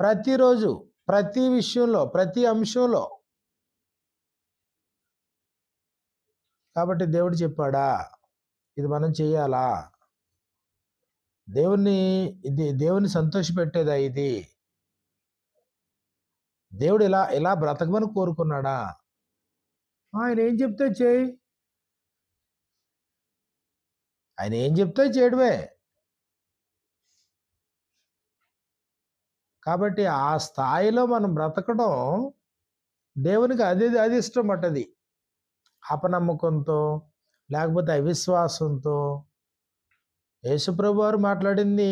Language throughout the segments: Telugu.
ప్రతిరోజు, ప్రతి విషయంలో, ప్రతి అంశంలో. కాబట్టి దేవుడు చెప్పాడా? ఇది మనం చెయ్యాలా? దేవుణ్ణి దేవుని సంతోషపెట్టేదా ఇది? దేవుడు ఇలా ఇలా బ్రతకమని కోరుకున్నాడా? ఆయన ఏం చెప్తే చెయ్యి. ఆయన ఏం చెప్తే చేయడమే. కాబట్టి ఆ స్థాయిలో మనం బ్రతకడం దేవునికి అది ఇష్టం అటది. అపనమ్మకంతో, లేకపోతే అవిశ్వాసంతో. యేసుప్రభు వారు మాట్లాడింది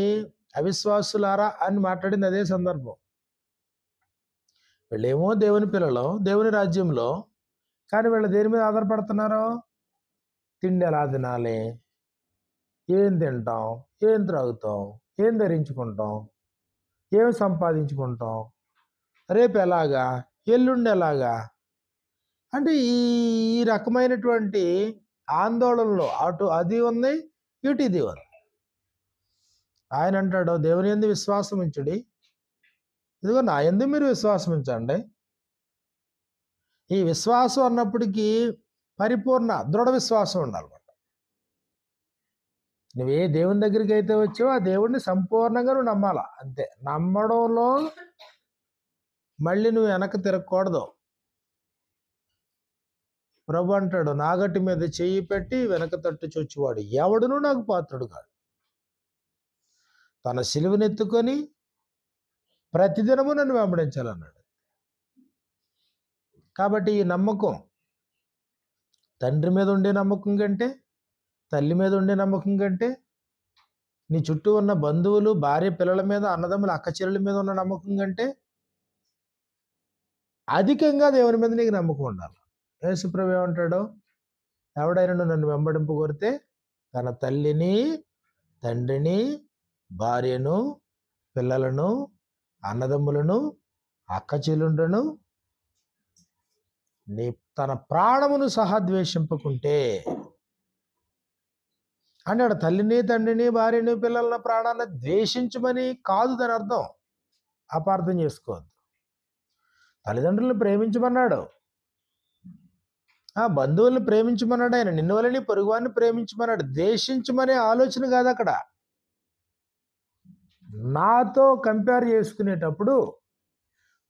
అవిశ్వాసులారా అని మాట్లాడింది అదే సందర్భం. వీళ్ళేమో దేవుని పిల్లలు, దేవుని రాజ్యంలో. కానీ వీళ్ళు దేని మీద ఆధారపడుతున్నారు? తిండి ఎలా తినాలి, ఏం తింటాం, ఏం త్రాగుతాం, ఏం ధరించుకుంటాం, ఏం సంపాదించుకుంటాం, రేపు ఎలాగా, ఎల్లుండి ఎలాగా. అంటే ఈ ఈ రకమైనటువంటి ఆందోళనలో అటు అది ఉంది, ఇటు ఇది ఉంది. ఆయన అంటాడు, దేవుని యందు విశ్వాసం ఉంచుడి, ఇదిగో నా యందు మీరు విశ్వాసం ఉంచండి. ఈ విశ్వాసం అన్నప్పటికీ పరిపూర్ణ దృఢ విశ్వాసం ఉండాలన్నమాట. నువ్వే దేవుని దగ్గరికి అయితే వచ్చావో ఆ దేవుడిని సంపూర్ణంగా నువ్వు నమ్మాలా, అంతే. నమ్మడంలో మళ్ళీ నువ్వు వెనక్కి తిరగకూడదు. ప్రభు అంటాడు, నాగటి మీద చెయ్యి పెట్టి వెనక తట్టు చొచ్చువాడు ఎవడునూ నాకు పాత్రుడు కాడు. తన సిలువనెత్తుకొని ప్రతిదినము నన్ను వెంబడించాలన్నాడు. కాబట్టి ఈ నమ్మకం, తండ్రి మీద ఉండే నమ్మకం కంటే, తల్లి మీద ఉండే నమ్మకం కంటే, నీ చుట్టూ ఉన్న బంధువులు, భార్య పిల్లల మీద, అన్నదమ్ముల అక్క చెల్లెల మీద ఉన్న నమ్మకం కంటే అధికంగా దేవుని మీద నీకు నమ్మకం ఉండాలి. యేసుప్రభు ఏమంటాడు? ఎవడైనా నన్ను వెంబడింపు కోరితే తన తల్లిని, తండ్రిని, భార్యను, పిల్లలను, అన్నదమ్ములను, అక్క చెల్లుండ్లను, తన ప్రాణమును సహా ద్వేషింపకుంటే, అన్నాడు. తల్లిని, తండ్రిని, భార్యని, పిల్లల ప్రాణాన్ని ద్వేషించమని కాదు దాని అర్థం. అపార్థం చేసుకోవద్దు. తల్లిదండ్రులను ప్రేమించమన్నాడు, బంధువుల్ని ప్రేమించమన్నాడు. ఆయన నిన్ను వలని పొరుగువాన్ని ప్రేమించమన్నాడు. ద్వేషించమనే ఆలోచన కాదు అక్కడ. నాతో కంపేర్ చేసుకునేటప్పుడు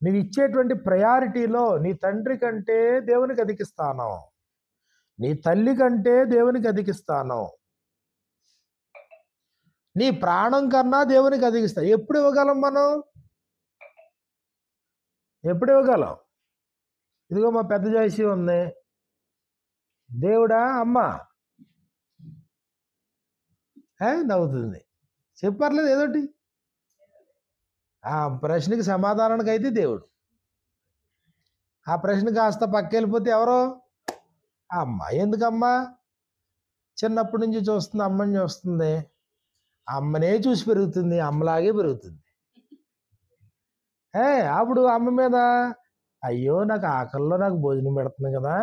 నువ్వు ఇచ్చేటువంటి ప్రయారిటీలో నీ తండ్రి కంటే దేవునికి అధికిస్తాను, నీ తల్లి కంటే దేవునికి అధికిస్తాను, నీ ప్రాణం కన్నా దేవునికి అధికిస్తా. ఎప్పుడు ఇవ్వగలం మనం? ఎప్పుడు ఇవ్వగలం? ఇదిగో మా పెద్ద జయసి ఉంది, దేవుడా అమ్మా నవ్వుతుంది, చెప్పర్లేదు ఏదోటి. ఆ ప్రశ్నకి సమాధానానికి అయితే దేవుడు. ఆ ప్రశ్న కాస్త పక్కెళ్ళిపోతే ఎవరో అమ్మ. ఎందుకమ్మా? చిన్నప్పటి నుంచి చూస్తుంది, అమ్మని చూస్తుంది, అమ్మనే చూసి పెరుగుతుంది, అమ్మలాగే పెరుగుతుంది. అప్పుడు అమ్మ మీద అయ్యో నాకు ఆకలిలో నాకు భోజనం పెడుతుంది కదా,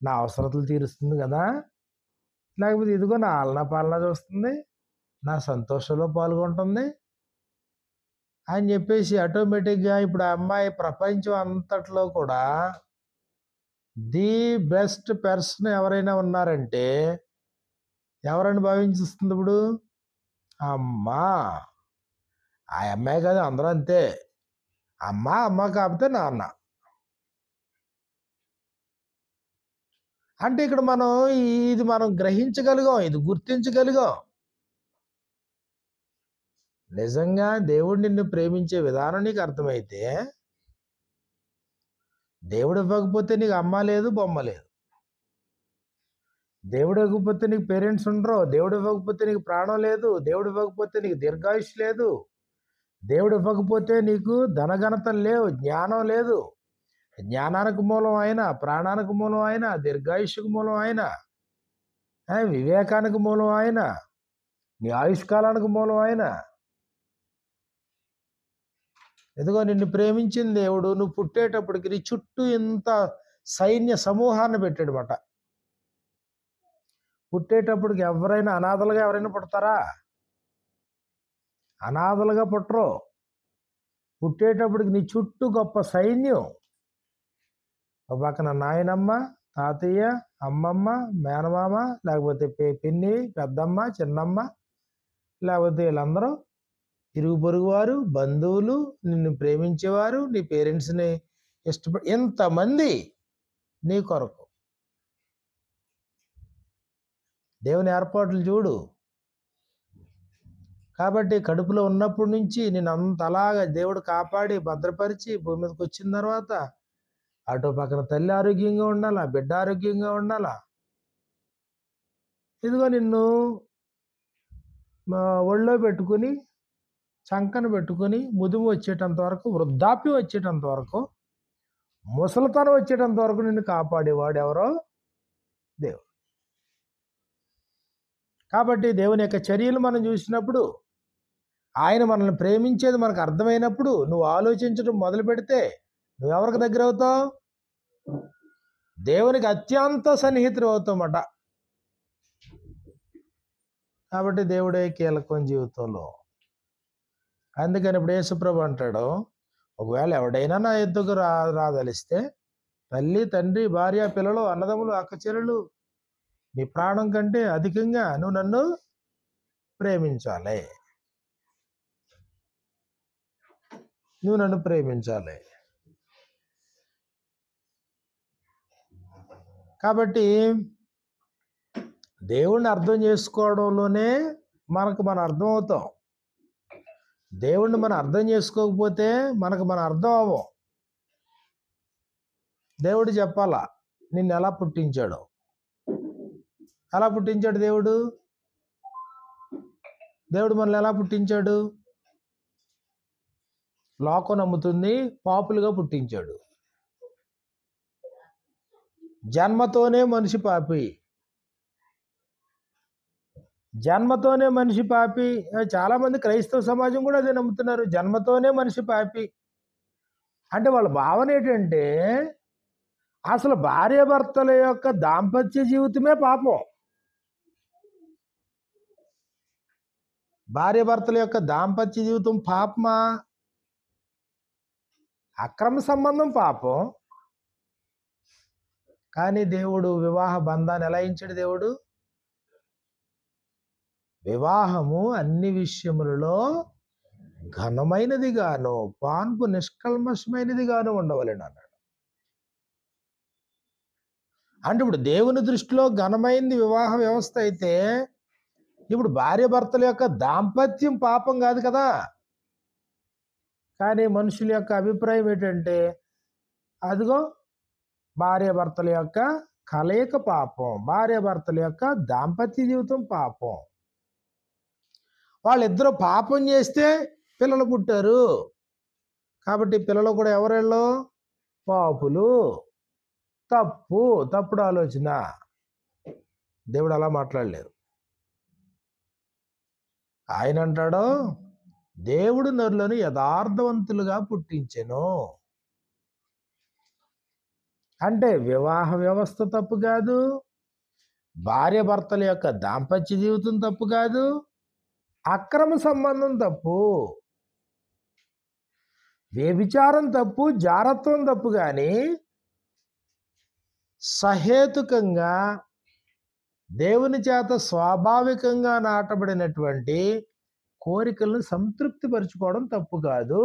నా అవసరతలు తీరుస్తుంది కదా, లేకపోతే ఇదిగో నా ఆలనా పాలన చూస్తుంది, నా సంతోషంలో పాల్గొంటుంది అని చెప్పేసి ఆటోమేటిక్గా ఇప్పుడు ఆ అమ్మాయి ప్రపంచం అంతట్లో కూడా ది బెస్ట్ పర్సన్ ఎవరైనా ఉన్నారంటే ఎవరని భావించిస్తుంది ఇప్పుడు? అమ్మా. ఆ అమ్మాయి కాదు, అందరూ అంతే. అమ్మ కాకపోతే నాన్న. అంటే ఇక్కడ మనం ఇది మనం గ్రహించగలిగాం, ఇది గుర్తించగలిగాం. నిజంగా దేవుడు నిన్ను ప్రేమించే విధానం నీకు అర్థమైతే, దేవుడు ఇవ్వకపోతే నీకు అమ్మ లేదు, బొమ్మ లేదు. దేవుడు ఇవ్వకపోతే నీకు పేరెంట్స్ ఉండరు, దేవుడు ఇవ్వకపోతే నీకు ప్రాణం లేదు, దేవుడు ఇవ్వకపోతే నీకు దీర్ఘాయుష్ లేదు, దేవుడు ఇవ్వకపోతే నీకు ధనఘనతలు లేవు, జ్ఞానం లేదు. జ్ఞానానికి మూలం ఆయన, ప్రాణానికి మూలం ఆయన, దీర్ఘాయుష్కు మూలం ఆయన, వివేకానికి మూలం ఆయన, నీ ఆయుష్కాలానికి మూలం ఆయన. ఎదుగో నిన్ను ప్రేమించిన దేవుడు నువ్వు పుట్టేటప్పటికి నీ చుట్టూ ఇంత సైన్య సమూహాన్ని పెట్టాడనమాట. పుట్టేటప్పటికి ఎవరైనా అనాథలుగా ఎవరైనా పుడతారా? అనాథలుగా పుట్టరు. పుట్టేటప్పటికి నీ చుట్టూ గొప్ప సైన్యం. ఒక పక్కన నాయనమ్మ, తాతయ్య, అమ్మమ్మ, మేనమామ, లేకపోతే పిన్ని, పెద్దమ్మ, చిన్నమ్మ, లేకపోతే వీళ్ళందరూ ఇరుగు పొరుగు వారు, బంధువులు, నిన్ను ప్రేమించేవారు, నీ పేరెంట్స్ని ఇష్టపడి ఎంతమంది నీ కొరకు. దేవుని ఏర్పాట్లు చూడు. కాబట్టి కడుపులో ఉన్నప్పటి నుంచి నేను అంతలాగా దేవుడు కాపాడి భద్రపరిచి భూమి మీదకి వచ్చిన తర్వాత అటు పక్కన తల్లి ఆరోగ్యంగా ఉండాలా, బిడ్డ ఆరోగ్యంగా ఉండాలా. ఇదిగో నిన్ను ఒళ్ళో పెట్టుకుని, చంకన పెట్టుకుని, ముదుము వచ్చేటంత వరకు, వృద్ధాప్యం వచ్చేటంత వరకు, ముసలితనం వచ్చేటంత వరకు నిన్ను కాపాడేవాడు ఎవరో? దేవుడు. కాబట్టి దేవుని యొక్క చర్యలు మనం చూసినప్పుడు, ఆయన మనల్ని ప్రేమించేది మనకు అర్థమైనప్పుడు, నువ్వు ఆలోచించడం మొదలు పెడితే నువ్వెవరికి దగ్గర అవుతావు? దేవునికి అత్యంత సన్నిహితుడు అవుతామట. కాబట్టి దేవుడే కీలకం జీవితంలో. అందుకని ఇప్పుడు యేసుప్రభు అంటాడు, ఒకవేళ ఎవడైనా నా ఎద్దుకు రాదలిస్తే తల్లి, తండ్రి, భార్య, పిల్లలు, అన్నదమ్ములు, అక్కచెల్లెలు, నీ ప్రాణం కంటే అధికంగా నువ్వు నన్ను ప్రేమించాలి. నువ్వు నన్ను ప్రేమించాలి. కాబట్టి దేవుణ్ణి అర్థం చేసుకోవడంలోనే మనం అర్థం అవుతాం. దేవుణ్ణి మనం అర్థం చేసుకోకపోతే మనం అర్థం అవ్వం. దేవుడు చెప్పాలా నిన్ను ఎలా పుట్టించాడు. ఎలా పుట్టించాడు దేవుడు? దేవుడు మనల్ని ఎలా పుట్టించాడు? లోకం నమ్ముతుంది పాపులుగా పుట్టించాడు. జన్మతోనే మనిషి పాపి. జన్మతోనే మనిషి పాపి. చాలామంది క్రైస్తవ సమాజం కూడా అదే నమ్ముతున్నారు, జన్మతోనే మనిషి పాపి. అంటే వాళ్ళ భావన ఏంటంటే అసలు భార్యాభర్తల యొక్క దాంపత్య జీవితమే పాపం. భార్యాభర్తల యొక్క దాంపత్య జీవితం పాపమా? అక్రమ సంబంధం పాపం. కానీ దేవుడు వివాహ బంధాన్ని ఎలా ఇచ్చాడు? దేవుడు వివాహము అన్ని విషయములలో ఘనమైనదిగాను పాన్పు నిష్కల్మషమైనదిగాను ఉండవలెను అన్నాడు. అంటే ఇప్పుడు దేవుని దృష్టిలో ఘనమైనది వివాహ వ్యవస్థ అయితే ఇప్పుడు భార్యాభర్తల యొక్క దాంపత్యం పాపం కాదు కదా. కానీ మనుషుల యొక్క అభిప్రాయం ఏంటంటే అదిగో భార్యాభర్తల యొక్క కలయిక పాపం, భార్యాభర్తల యొక్క దాంపత్య జీవితం పాపం. వాళ్ళిద్దరూ పాపం చేస్తే పిల్లలు పుట్టారు కాబట్టి పిల్లలు కూడా ఎవరెళ్ళో పాపులు. తప్పుడు ఆలోచన. దేవుడు అలా మాట్లాడలేదు. ఆయన అంటాడు, దేవుడు నరులను యథార్థవంతులుగా పుట్టించెను. అంటే వివాహ వ్యవస్థ తప్పు కాదు, భార్యాభర్తల యొక్క దాంపత్య జీవితం తప్పు కాదు, అక్రమ సంబంధం తప్పు, వ్యభిచారం తప్పు, జారత్వం తప్పు. కానీ సహేతుకంగా దేవుని చేత స్వాభావికంగా నాటబడినటువంటి కోరికలను సంతృప్తి పరుచుకోవడం తప్పు కాదు.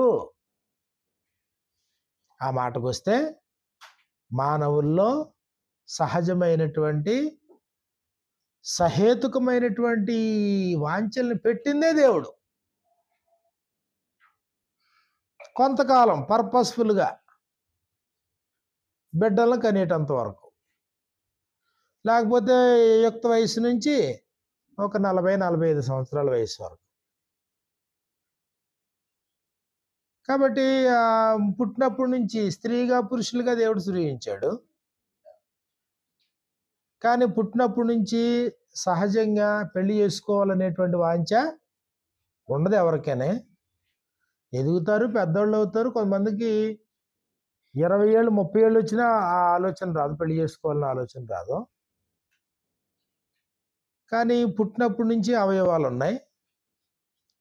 ఆ మాటకు వస్తే మానవుల్లో సహజమైనటువంటి సహేతుకమైనటువంటి వాంఛల్ని పెట్టిందే దేవుడు. కొంతకాలం పర్పస్ఫుల్గా బిడ్డలను కనేటంత వరకు, లేకపోతే యుక్త వయసు నుంచి ఒక 40-45 సంవత్సరాల వయసు వరకు. కాబట్టి పుట్టినప్పటి నుంచి స్త్రీగా పురుషులుగా దేవుడు సృజించాడు. కానీ పుట్టినప్పటి నుంచి సహజంగా పెళ్లి చేసుకోవాలనేటువంటి వాంఛ ఉండదు ఎవరికైనా. ఎదుగుతారు, పెద్దోళ్ళు అవుతారు. కొంతమందికి 20 ఏళ్ళు 30 ఏళ్ళు వచ్చినా ఆ ఆలోచన రాదు, పెళ్లి చేసుకోవాలన్న ఆలోచన రాదు. కానీ పుట్టినప్పటి నుంచి అవయవాలు ఉన్నాయి.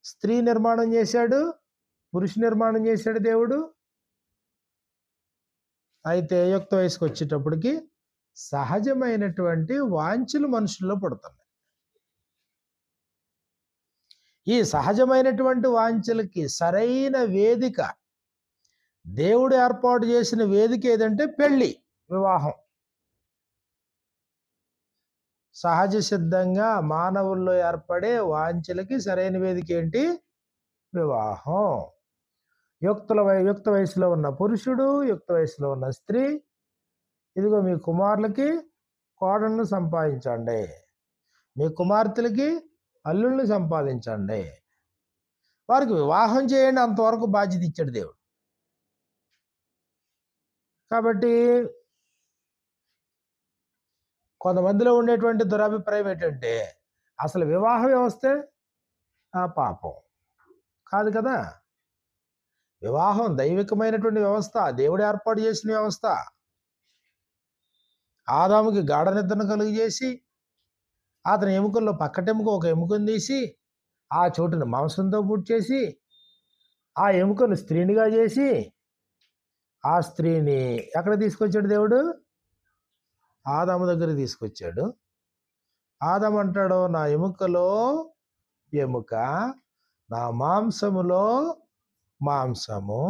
స్త్రీ నిర్మాణం చేశాడు, పురుష నిర్మాణం చేశాడు దేవుడు. అయితే యుక్త వయసుకు వచ్చేటప్పటికి సహజమైనటువంటి వాంఛలు మనుషుల్లో పడుతున్నాయి. ఈ సహజమైనటువంటి వాంఛలకి సరైన వేదిక, దేవుడు ఏర్పాటు చేసిన వేదిక ఏదంటే పెళ్ళి, వివాహం. సహజ సిద్ధంగా మానవుల్లో ఏర్పడే వాంఛలకి సరైన వేదిక ఏంటి? వివాహం. యుక్త వయసులో ఉన్న పురుషుడు, యుక్త వయసులో ఉన్న స్త్రీ, ఇదిగో మీ కుమారులకి కోడళ్ళను సంపాదించండి, మీ కుమార్తెలకి అల్లుళ్ళని సంపాదించండి, వారికి వివాహం చేయండి, అంతవరకు బాధ్యత ఇచ్చాడు దేవుడు. కాబట్టి కొంతమందిలో ఉండేటువంటి దురభిప్రాయం ఏంటంటే అసలు వివాహ వ్యవస్థే పాపం కాదు కదా. వివాహం దైవికమైనటువంటి వ్యవస్థ, దేవుడు ఏర్పాటు చేసిన వ్యవస్థ. ఆదాముకి గాఢ నిద్రను కలుగజేసి అతని ఎముకల్లో పక్కటెముక ఒక ఎముకను తీసి ఆ చోటును మాంసంతో పుట్టేసి ఆ ఎముకను స్త్రీనిగా చేసి ఆ స్త్రీని ఎక్కడ తీసుకొచ్చాడు దేవుడు? ఆదాము దగ్గర తీసుకొచ్చాడు. ఆదాము అంటాడు, నా ఎముకలో ఎముక, నా మాంసములో మాంసము,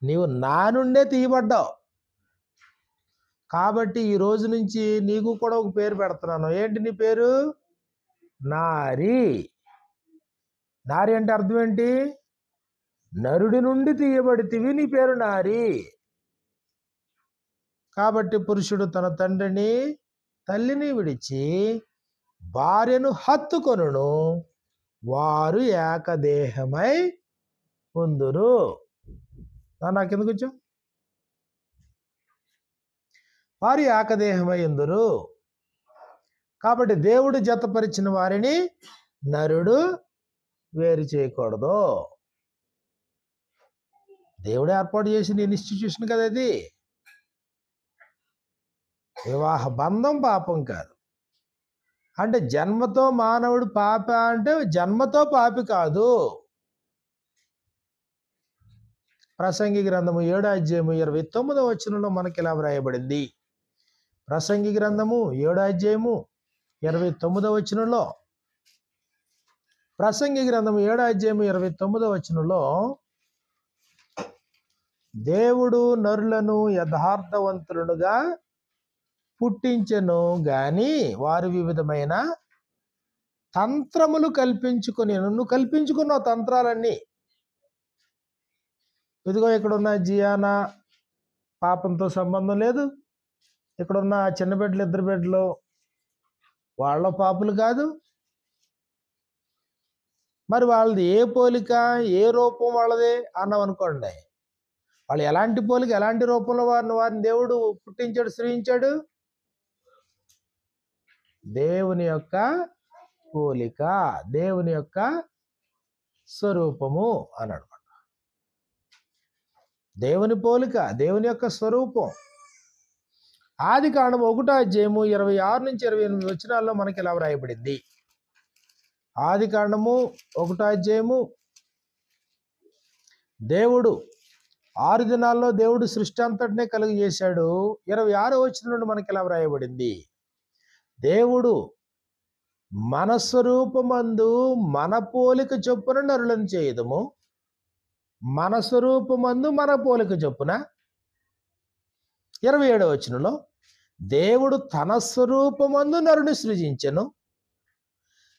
నీవు నా నుండే తీయబడ్డావు. కాబట్టి ఈ రోజు నుంచి నీకు కూడా ఒక పేరు పెడుతున్నాను. ఏంటి నీ పేరు? నారి. నారి అంటే అర్థం ఏంటి? నరుడి నుండి తీయబడితివి, నీ పేరు నారి. కాబట్టి పురుషుడు తన తండ్రిని తల్లిని విడిచి భార్యను హత్తుకొనును, వారు ఏకదేహమై ఉందురు. నాకెందుకు వచ్చావు? వారు ఏకదేహమై ఉందురు. కాబట్టి దేవుడు జతపరిచిన వారిని నరుడు వేరు చేయకూడదు. దేవుడు ఏర్పాటు చేసిన ఇన్స్టిట్యూషన్ కదా అది. వివాహ బంధం పాపం కాదు. అంటే జన్మతో మానవుడు పాప అంటే జన్మతో పాపి కాదు. ప్రసంగి గ్రంథము 7వ అధ్యాయము 29వ వచనంలో మనకి ఇలా వ్రాయబడింది. ప్రసంగి గ్రంథము 7వ అధ్యాయము 29వ వచనంలో, ప్రసంగి గ్రంథము 7వ అధ్యాయము 29వ వచనంలో, దేవుడు నరులను యథార్థవంతులుగా పుట్టించెను గాని వారు వివిధమైన తంత్రములు కల్పించుకొని, నువ్వు కల్పించుకున్నావు తంత్రాలన్నీ. ఇదిగో ఇక్కడున్న జియానా పాపంతో సంబంధం లేదు, ఇక్కడున్న చిన్న బిడ్డలు 2 బిడ్డలు వాళ్ళ పాపులు కాదు. మరి వాళ్ళది ఏ పోలిక, ఏ రూపం వాళ్ళదే అన్నాం అనుకోండి, వాళ్ళు ఎలాంటి పోలిక, ఎలాంటి రూపంలో వారిని దేవుడు పుట్టించాడు, సృజించాడు? దేవుని యొక్క పోలిక, దేవుని యొక్క స్వరూపము అన్నాడు. దేవుని పోలిక, దేవుని యొక్క స్వరూపం. ఆదికాండము 1వ అధ్యాయము 26 నుంచి 28 వచనాల్లో మనకి ఇలా వ్రాయబడింది. ఆదికాండము 1వ అధ్యాయము, దేవుడు 6 దినాల్లో దేవుడు సృష్టి అంతటినే కలుగజేశాడు. 26వ వచనం నుండి మనకి ఇలా వ్రాయబడింది, దేవుడు మన స్వరూపమందు మన పోలిక చొప్పున నరులను చేయదము. మన స్వరూపమందు మన పోలిక చొప్పున. 27వ వచనంలో, దేవుడు తన స్వరూపమందు నరుని సృజించెను,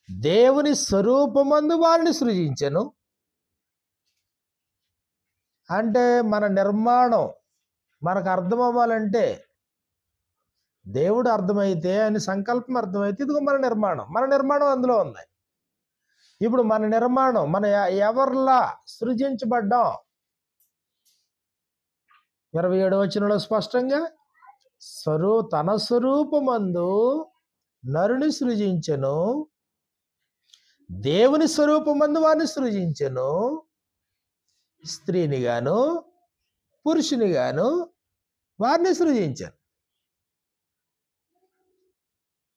దేవుని స్వరూపమందు వారిని సృజించెను. అంటే మన నిర్మాణం మనకు అర్థం అవ్వాలంటే, దేవుడు అర్థమైతే, ఆయన సంకల్పం అర్థమైతే, ఇదిగో మన నిర్మాణం అందులో ఉంది. ఇప్పుడు మన నిర్మాణం, మన ఎవరిలా సృజించబడ్డాం? 27వ వచనంలో స్పష్టంగా, తన స్వరూపమందు నరుని సృజించెను, దేవుని స్వరూపమందు వారిని సృజించెను, స్త్రీని గాను పురుషుని గాను వారిని సృజించాను.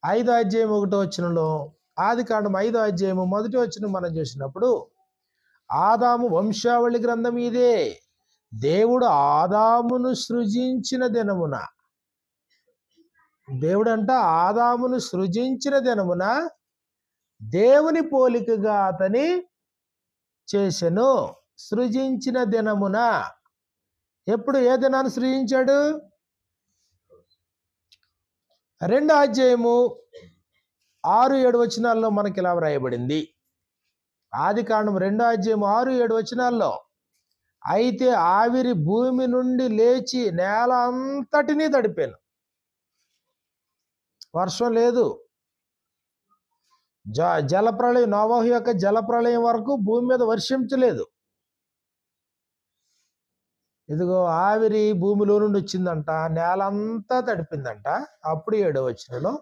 5వ అధ్యాయం 1వ వచనంలో, ఆదికాండం 5వ అధ్యాయము 1వ వచనం మనం చూసినప్పుడు, ఆదాము వంశావళి గ్రంథం ఇదే. దేవుడు ఆదామును సృజించిన దినమున, దేవుడంట ఆదామును సృజించిన దినమున దేవుని పోలికగా అతని చేసెను. సృజించిన దినమున. ఎప్పుడు, ఏ దినాన్ని సృజించాడు? 2వ అధ్యాయము 6-7 వచనాల్లో మనకి ఇలా వ్రాయబడింది. ఆదికాండం 2వ అధ్యాయం 6-7 వచనాల్లో, అయితే ఆవిరి భూమి నుండి లేచి నేల అంతటినీ తడిపాను. వర్షం లేదు. జలప్రళయం, నోవహు యొక్క జలప్రళయం వరకు భూమి మీద వర్షించలేదు. ఇదిగో ఆవిరి భూమిలో నుండి వచ్చిందంట, నేల అంతా తడిపిందంట. అప్పుడు 7వ వచనంలో,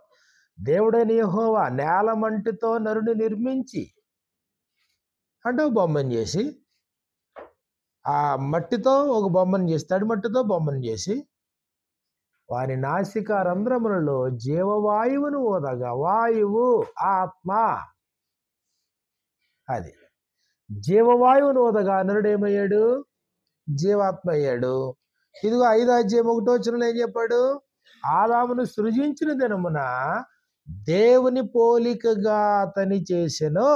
దేవుడైన యెహోవా నేల మంటితో నరుని నిర్మించి, అంటే బొమ్మను చేసి, ఆ మట్టితో ఒక బొమ్మను చేసి, తడి మట్టితో బొమ్మను చేసి, వారి నాసిక రంధ్రములలో జీవవాయువును ఊదగా, వాయువు ఆత్మ, అది జీవవాయువును ఊదగా నరుడేమయ్యాడు? జీవాత్మ అయ్యాడు. ఇదిగో 5వ అధ్యాయం 1వ వచనంలో ఏం చెప్పాడు? ఆదామును సృజించిన దినమున దేవుని పోలికగా అతని చేసెను.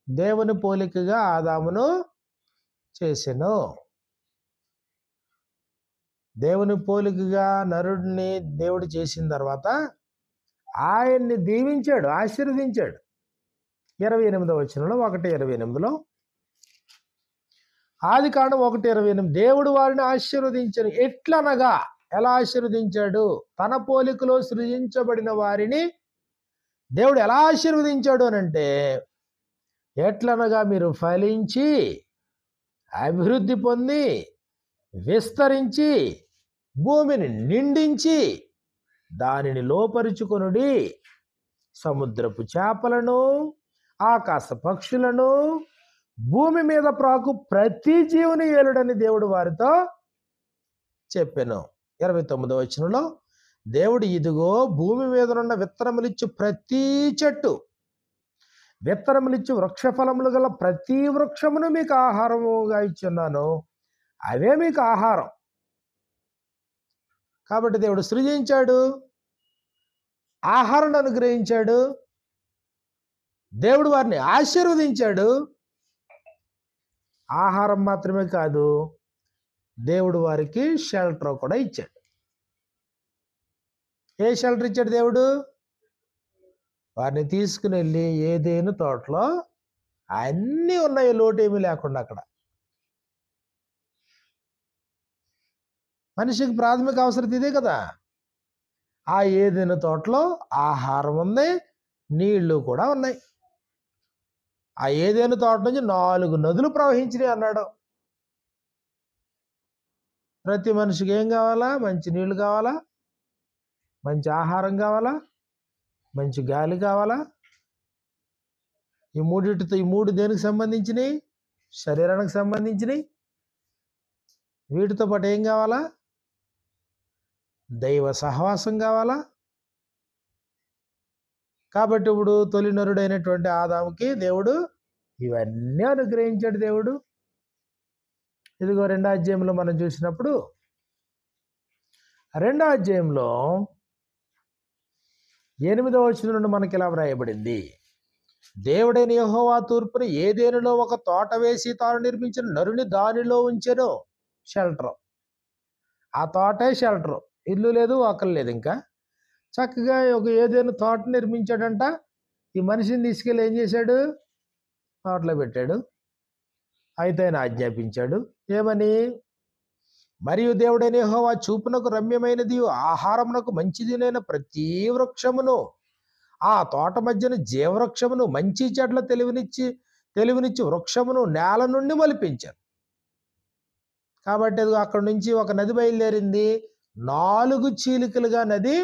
దేవుని పోలికగా ఆదామును చేసెను. దేవుని పోలికగా నరుడిని దేవుడు చేసిన తర్వాత ఆయన్ని దీవించాడు, ఆశీర్వదించాడు. 28వ వచనంలో, 1:28లో, ఆదికాండం 1:28, దేవుడు వారిని ఆశీర్వదించను. ఎట్లనగా, ఎలా ఆశీర్వదించాడు? తన పోలికలో సృజించబడిన వారిని దేవుడు ఎలా ఆశీర్వదించాడు అనంటే, ఎట్లనగా మీరు ఫలించి అభివృద్ధి పొంది విస్తరించి భూమిని నిండించి దానిని లోపరుచుకొనుడి, సముద్రపు చేపలను, ఆకాశ పక్షులను, భూమి మీద ప్రాకు ప్రతి జీవుని ఏలుడని దేవుడు వారితో చెప్పెను. 29వ వచనంలో, దేవుడు ఇదిగో భూమి మీద ఉన్న విత్తనములిచ్చు ప్రతి చెట్టు, విత్తనములిచ్చు వృక్షఫలములు గల ప్రతి వృక్షమును మీకు ఆహారముగా ఇచ్చున్నాను, అవే మీకు ఆహారం. కాబట్టి దేవుడు సృజించాడు, ఆహారాన్ని అనుగ్రహించాడు, దేవుడు వారిని ఆశీర్వదించాడు. ఆహారం మాత్రమే కాదు, దేవుడు వారికి షెల్టర్ కూడా ఇచ్చాడు. ఏ షెల్టర్ ఇచ్చాడు దేవుడు? వారిని తీసుకుని వెళ్ళి ఏదేను తోటలో, అన్నీ ఉన్నాయి, లోటేమీ లేకుండా. అక్కడ మనిషికి ప్రాథమిక అవసరం ఇదే కదా. ఆ ఏదేను తోటలో ఆహారం ఉంది, నీళ్లు కూడా ఉన్నాయి. ఆ ఏదేను తోట నుంచి 4 నదులు ప్రవహించినాయి అన్నాడు. ప్రతి మనిషికి ఏం కావాలా? మంచి నీళ్లు కావాలా, మంచి ఆహారం కావాలా, మంచి గాలి కావాలా. ఈ మూడు దేనికి సంబంధించినవి? శరీరానికి సంబంధించినవి. వీటితో పాటు ఏం కావాలా? దైవ సహవాసం కావాలా. కాబట్టి ఇప్పుడు తొలి నరుడైనటువంటి ఆదాముకి దేవుడు ఇవన్నీ అనుగ్రహించాడు. దేవుడు ఇదిగో 2వ అధ్యాయంలో మనం చూసినప్పుడు, 2వ అధ్యాయంలో 8వ వచనం నుండి మనకి ఇలా వ్రాయబడింది, దేవుడైన యెహోవా తూర్పున ఏదేనులో ఒక తోట వేసి తాను నిర్మించిన నరుని దానిలో ఉంచెను. షెల్టర్. ఆ తోటే షెల్టర్. ఇల్లు లేదు, ఒకరు లేదు. ఇంకా చక్కగా ఒక ఏదేను తోట నిర్మించాడంట. ఈ మనిషిని తీసుకెళ్ళి ఏం చేశాడు? తోటలో పెట్టాడు. అయితే ఆయన ఆజ్ఞాపించాడు. ఏమని? మరియు దేవుడైన యెహోవా చూపునకు రమ్యమైనది, ఆహారమునకు మంచిదినైన ప్రతి వృక్షమును, ఆ తోట మధ్యన జీవవృక్షమును, మంచి చెట్ల తెలివినిచ్చి వృక్షమును నేల నుండి మొలిపించాను. కాబట్టి అక్కడి నుంచి ఒక నది బయలుదేరింది. 4 చీలికలుగా నది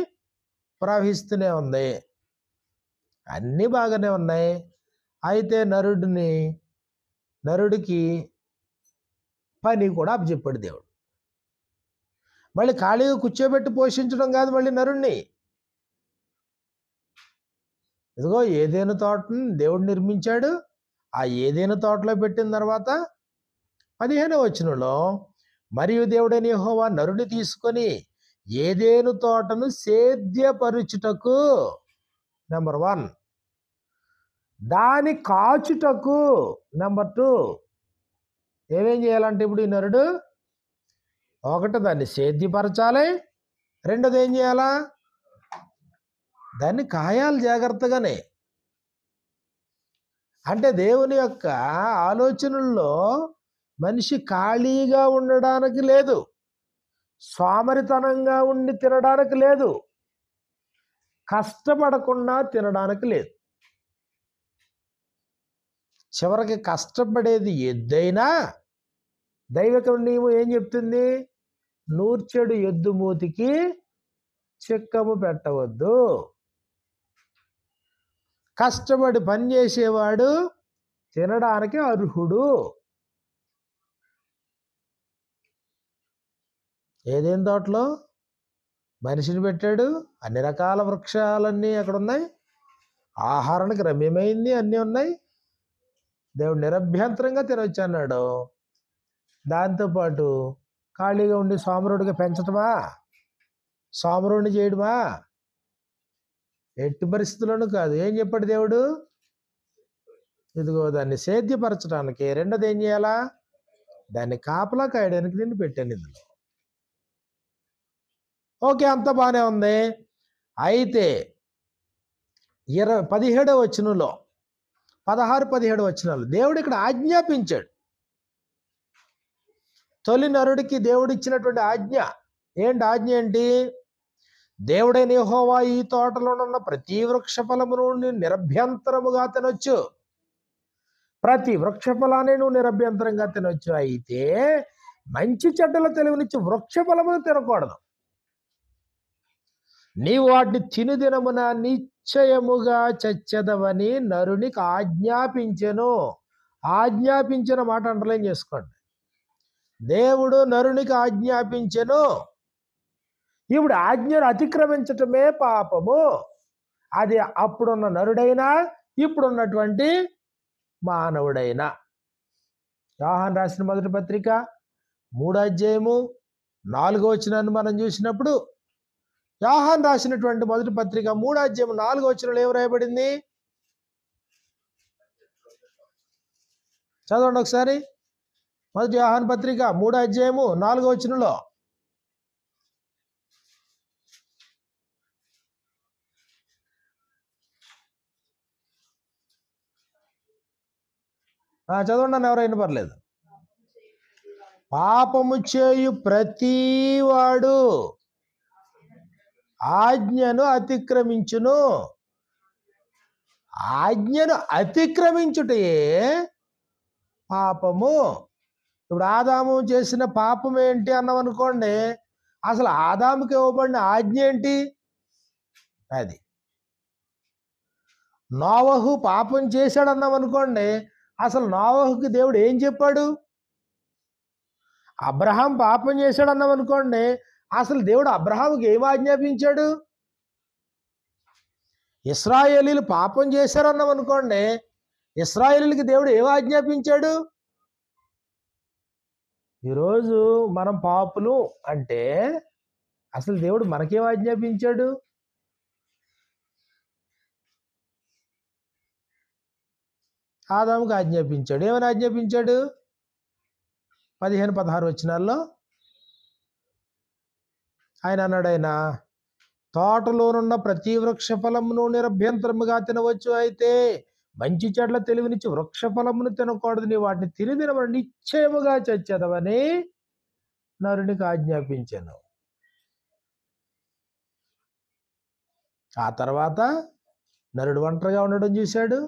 ప్రవహిస్తూనే ఉంది. అన్నీ బాగానే ఉన్నాయి. అయితే నరుడికి పని కూడా అప్పచెప్పాడు దేవుడు. మళ్ళీ ఖాళీగా కూర్చోబెట్టి పోషించడం కాదు. మళ్ళీ నరుణ్ణి ఇదిగో ఏదేను తోటని దేవుడు నిర్మించాడు. ఆ ఏదైనా తోటలో పెట్టిన తర్వాత 15వ వచనంలో, మరియు దేవుడైన యెహోవా నరుని తీసుకొని ఏదేను తోటను సేద్యపరుచుటకు, నెంబర్ 1, దాని కాచుటకు, నెంబర్ 2, ఏమేం చేయాలంటే ఇప్పుడు ఈ నరుడు, ఒకటి దాన్ని సేద్యపరచాలి, రెండోది ఏం చేయాలా, దాన్ని కాయాలి జాగ్రత్తగానే. అంటే దేవుని యొక్క ఆలోచనల్లో మనిషి ఖాళీగా ఉండడానికి లేదు, సోమరితనంగా ఉండి తినడానికి లేదు, కష్టపడకుండా తినడానికి లేదు. చివరికి కష్టపడేది ఎద్దైనా దైవిక నియమం ఏం చెప్తుంది, నూర్చెడు ఎద్దు మూతికి చిక్కము పెట్టవద్దు. కష్టపడి పని చేసేవాడు తినడానికి అర్హుడు. ఏదేం తోటలో మనిషిని పెట్టాడు, అన్ని రకాల వృక్షాలన్నీ అక్కడ ఉన్నాయి, ఆహారానికి రమ్యమైంది అన్నీ ఉన్నాయి, దేవుడు నిరభ్యంతరంగా తినొచ్చు అన్నాడు. దాంతోపాటు ఖాళీగా ఉండి సోమరుడిగా పెంచటమా, సోమరుడిని చేయడమా, ఎట్టి పరిస్థితుల్లోనూ కాదు. ఏం చెప్పాడు దేవుడు, ఇదిగో దాన్ని సేద్యపరచడానికి, రెండోది ఏం చేయాలా, దాన్ని కాపలా కాయడానికి నిన్ను పెట్టాను ఇందులో. ఓకే, అంత బాగానే ఉంది. అయితే 17వ వచనంలో, 16, 17 వచనాలు దేవుడు ఇక్కడ ఆజ్ఞాపించాడు. తొలి నరుడికి దేవుడు ఇచ్చినటువంటి ఆజ్ఞ ఏంటి, ఆజ్ఞ ఏంటి, దేవుడైన యెహోవా ఈ తోటలోనున్న ప్రతి వృక్ష ఫలమును నిరభ్యంతరముగా తినొచ్చు. ప్రతి వృక్ష ఫలాన్ని నువ్వు నిరభ్యంతరంగా తినొచ్చు. అయితే మంచి చెడ్డల తెలివినిచ్చి వృక్ష ఫలమును తినకూడదు. నీవు వాటిని తిను దినమున నిశ్చయముగా చచ్చెదవని నరునికి ఆజ్ఞాపించెను. ఆజ్ఞాపించిన మాట అండర్లైన్ చేసుకోండి. దేవుడు నరునికి ఆజ్ఞాపించెను. ఇప్పుడు ఆజ్ఞను అతిక్రమించటమే పాపము. అది అప్పుడున్న నరుడైనా ఇప్పుడున్నటువంటి మానవుడైనా. యోహాను రాసిన మొదటి పత్రిక 3వ అధ్యాయము 4వ వచనాన్ని మనం చూసినప్పుడు, యోహాను రాసినటువంటి మొదటి పత్రిక 3వ అధ్యాయం 4వ వచనంలో ఏం రాయబడింది, చదవండి ఒకసారి. మొదటి యోహాను పత్రిక 3వ అధ్యాయము 4వ వచనంలో, చదవండి అని ఎవరైనా పర్లేదు. పాపము చేయు ప్రతివాడు ఆజ్ఞను అతిక్రమించును. ఆజ్ఞను అతిక్రమించుటే పాపము. ఇప్పుడు ఆదాము చేసిన పాపం ఏంటి అన్నాం అనుకోండి, అసలు ఆదాముకి ఇవ్వబడిన ఆజ్ఞ ఏంటి, అది. నోవహు పాపం చేశాడు అన్నాం అనుకోండి, అసలు నోవహుకి దేవుడు ఏం చెప్పాడు. అబ్రహాం పాపం చేశాడు అన్నాం అనుకోండి, అసలు దేవుడు అబ్రహాముకి ఏం ఆజ్ఞాపించాడు. ఇశ్రాయేలీలు పాపం చేశారన్నాం అనుకోండి, ఇశ్రాయేలీలకి దేవుడు ఏం ఆజ్ఞాపించాడు. ఈరోజు మనం పాపులు అంటే అసలు దేవుడు మనకేం ఆజ్ఞాపించాడు. ఆదాముకు ఆజ్ఞాపించాడు. ఏమని ఆజ్ఞాపించాడు, 15, 16 వచనాల్లో ఆయన అన్నాడు, ఆయన తోటలోనున్న ప్రతి వృక్ష ఫలమును నిరభ్యంతరముగా తినవచ్చు, అయితే మంచి చెడ్ల తెలివినిచ్చి వృక్ష ఫలమును తినకూడదు, నీ వాటిని తిని తినమని నిశ్చయముగా చచ్చెదవని నరునికి ఆజ్ఞాపించాను. ఆ తర్వాత నరుడు ఒంటరిగా ఉండడం చూశాడు,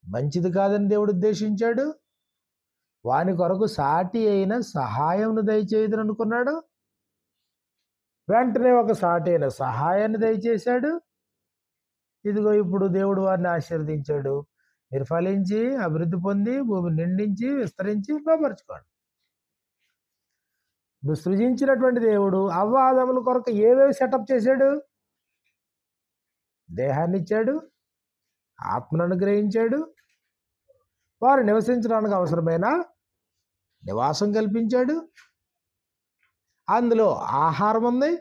మంచిది కాదని దేవుడు ఉద్దేశించాడు. వాని కొరకు సాటి అయిన సహాయంను దయచేయదని అనుకున్నాడు. వెంటనే ఒక సాటి అయిన సహాయాన్ని దయచేశాడు. ఇదిగో ఇప్పుడు దేవుడు వారిని ఆశీర్వదించాడు, మీరు ఫలించి అభివృద్ధి పొంది భూమి నిండించి విస్తరించి లోపరుచుకోండి. ఇప్పుడు సృజించినటువంటి దేవుడు అవ్వ ఆదముల కొరకు ఏవేవి సెటప్ చేశాడు, దేహాన్ని ఇచ్చాడు, ఆత్మను అనుగ్రహించాడు, వారు నివసించడానికి అవసరమైన నివాసం కల్పించాడు. అందులో ఆహారం ఉంది,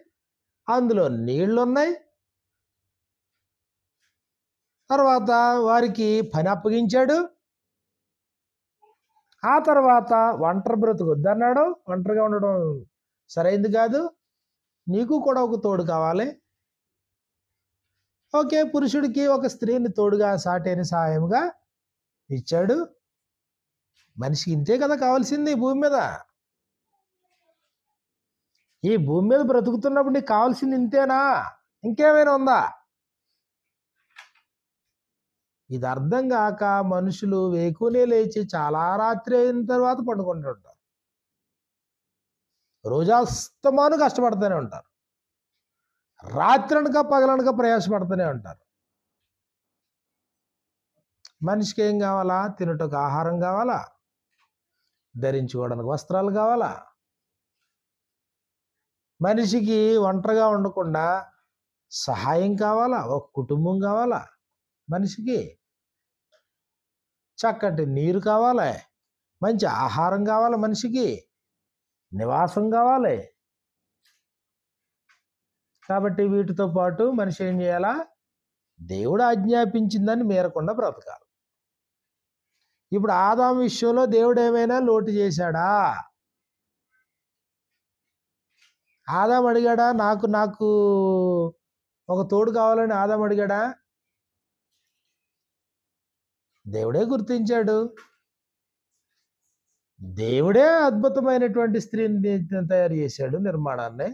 అందులో నీళ్లున్నాయి. తర్వాత వారికి పని అప్పగించాడు. ఆ తర్వాత ఒంటరి బ్రతుకు వద్దన్నాడు. ఒంటరిగా ఉండడం సరైంది కాదు, నీకు కూడా ఒక తోడు కావాలి. ఓకే, పురుషుడికి ఒక స్త్రీని తోడుగా సాటైన సహాయముగా ఇచ్చాడు. మనిషికి ఇంతే కదా కావాల్సింది ఈ భూమి మీద. ఈ భూమి మీద బ్రతుకుతున్నప్పుడు నీకు కావాల్సింది ఇంతేనా? ఇంకేమైనా ఉందా? ఇది అర్థం కాక మనుషులు వేకునే లేచి చాలా రాత్రి అయిన తర్వాత పండుకుంటుంటారు. రోజాస్తమాను కష్టపడుతూనే ఉంటారు. రాత్రనక పగలనక ప్రయాసపడుతూనే ఉంటారు. మనిషికి ఏం కావాలా? తినటకు ఆహారం కావాలా, ధరించుకోవడానికి వస్త్రాలు కావాలా. మనిషికి ఒంటరిగా ఉండకుండా సహాయం కావాలా, ఒక కుటుంబం కావాలా. మనిషికి చక్కటి నీరు కావాలి, మంచి ఆహారం కావాలి, మనిషికి నివాసం కావాలి. కాబట్టి వీటితో పాటు మనిషి ఏం చేయాలా? దేవుడు ఆజ్ఞాపించిందని మేరకుండా బ్రతకాలి. ఇప్పుడు ఆదాము విషయంలో దేవుడు ఏమైనా లోటు చేశాడా? ఆదాము అడిగాడా? నాకు ఒక తోడు కావాలని ఆదాము అడిగాడా? దేవుడే గుర్తించాడు. దేవుడే అద్భుతమైనటువంటి స్త్రీని తయారు చేశాడు, నిర్మాణాన్ని.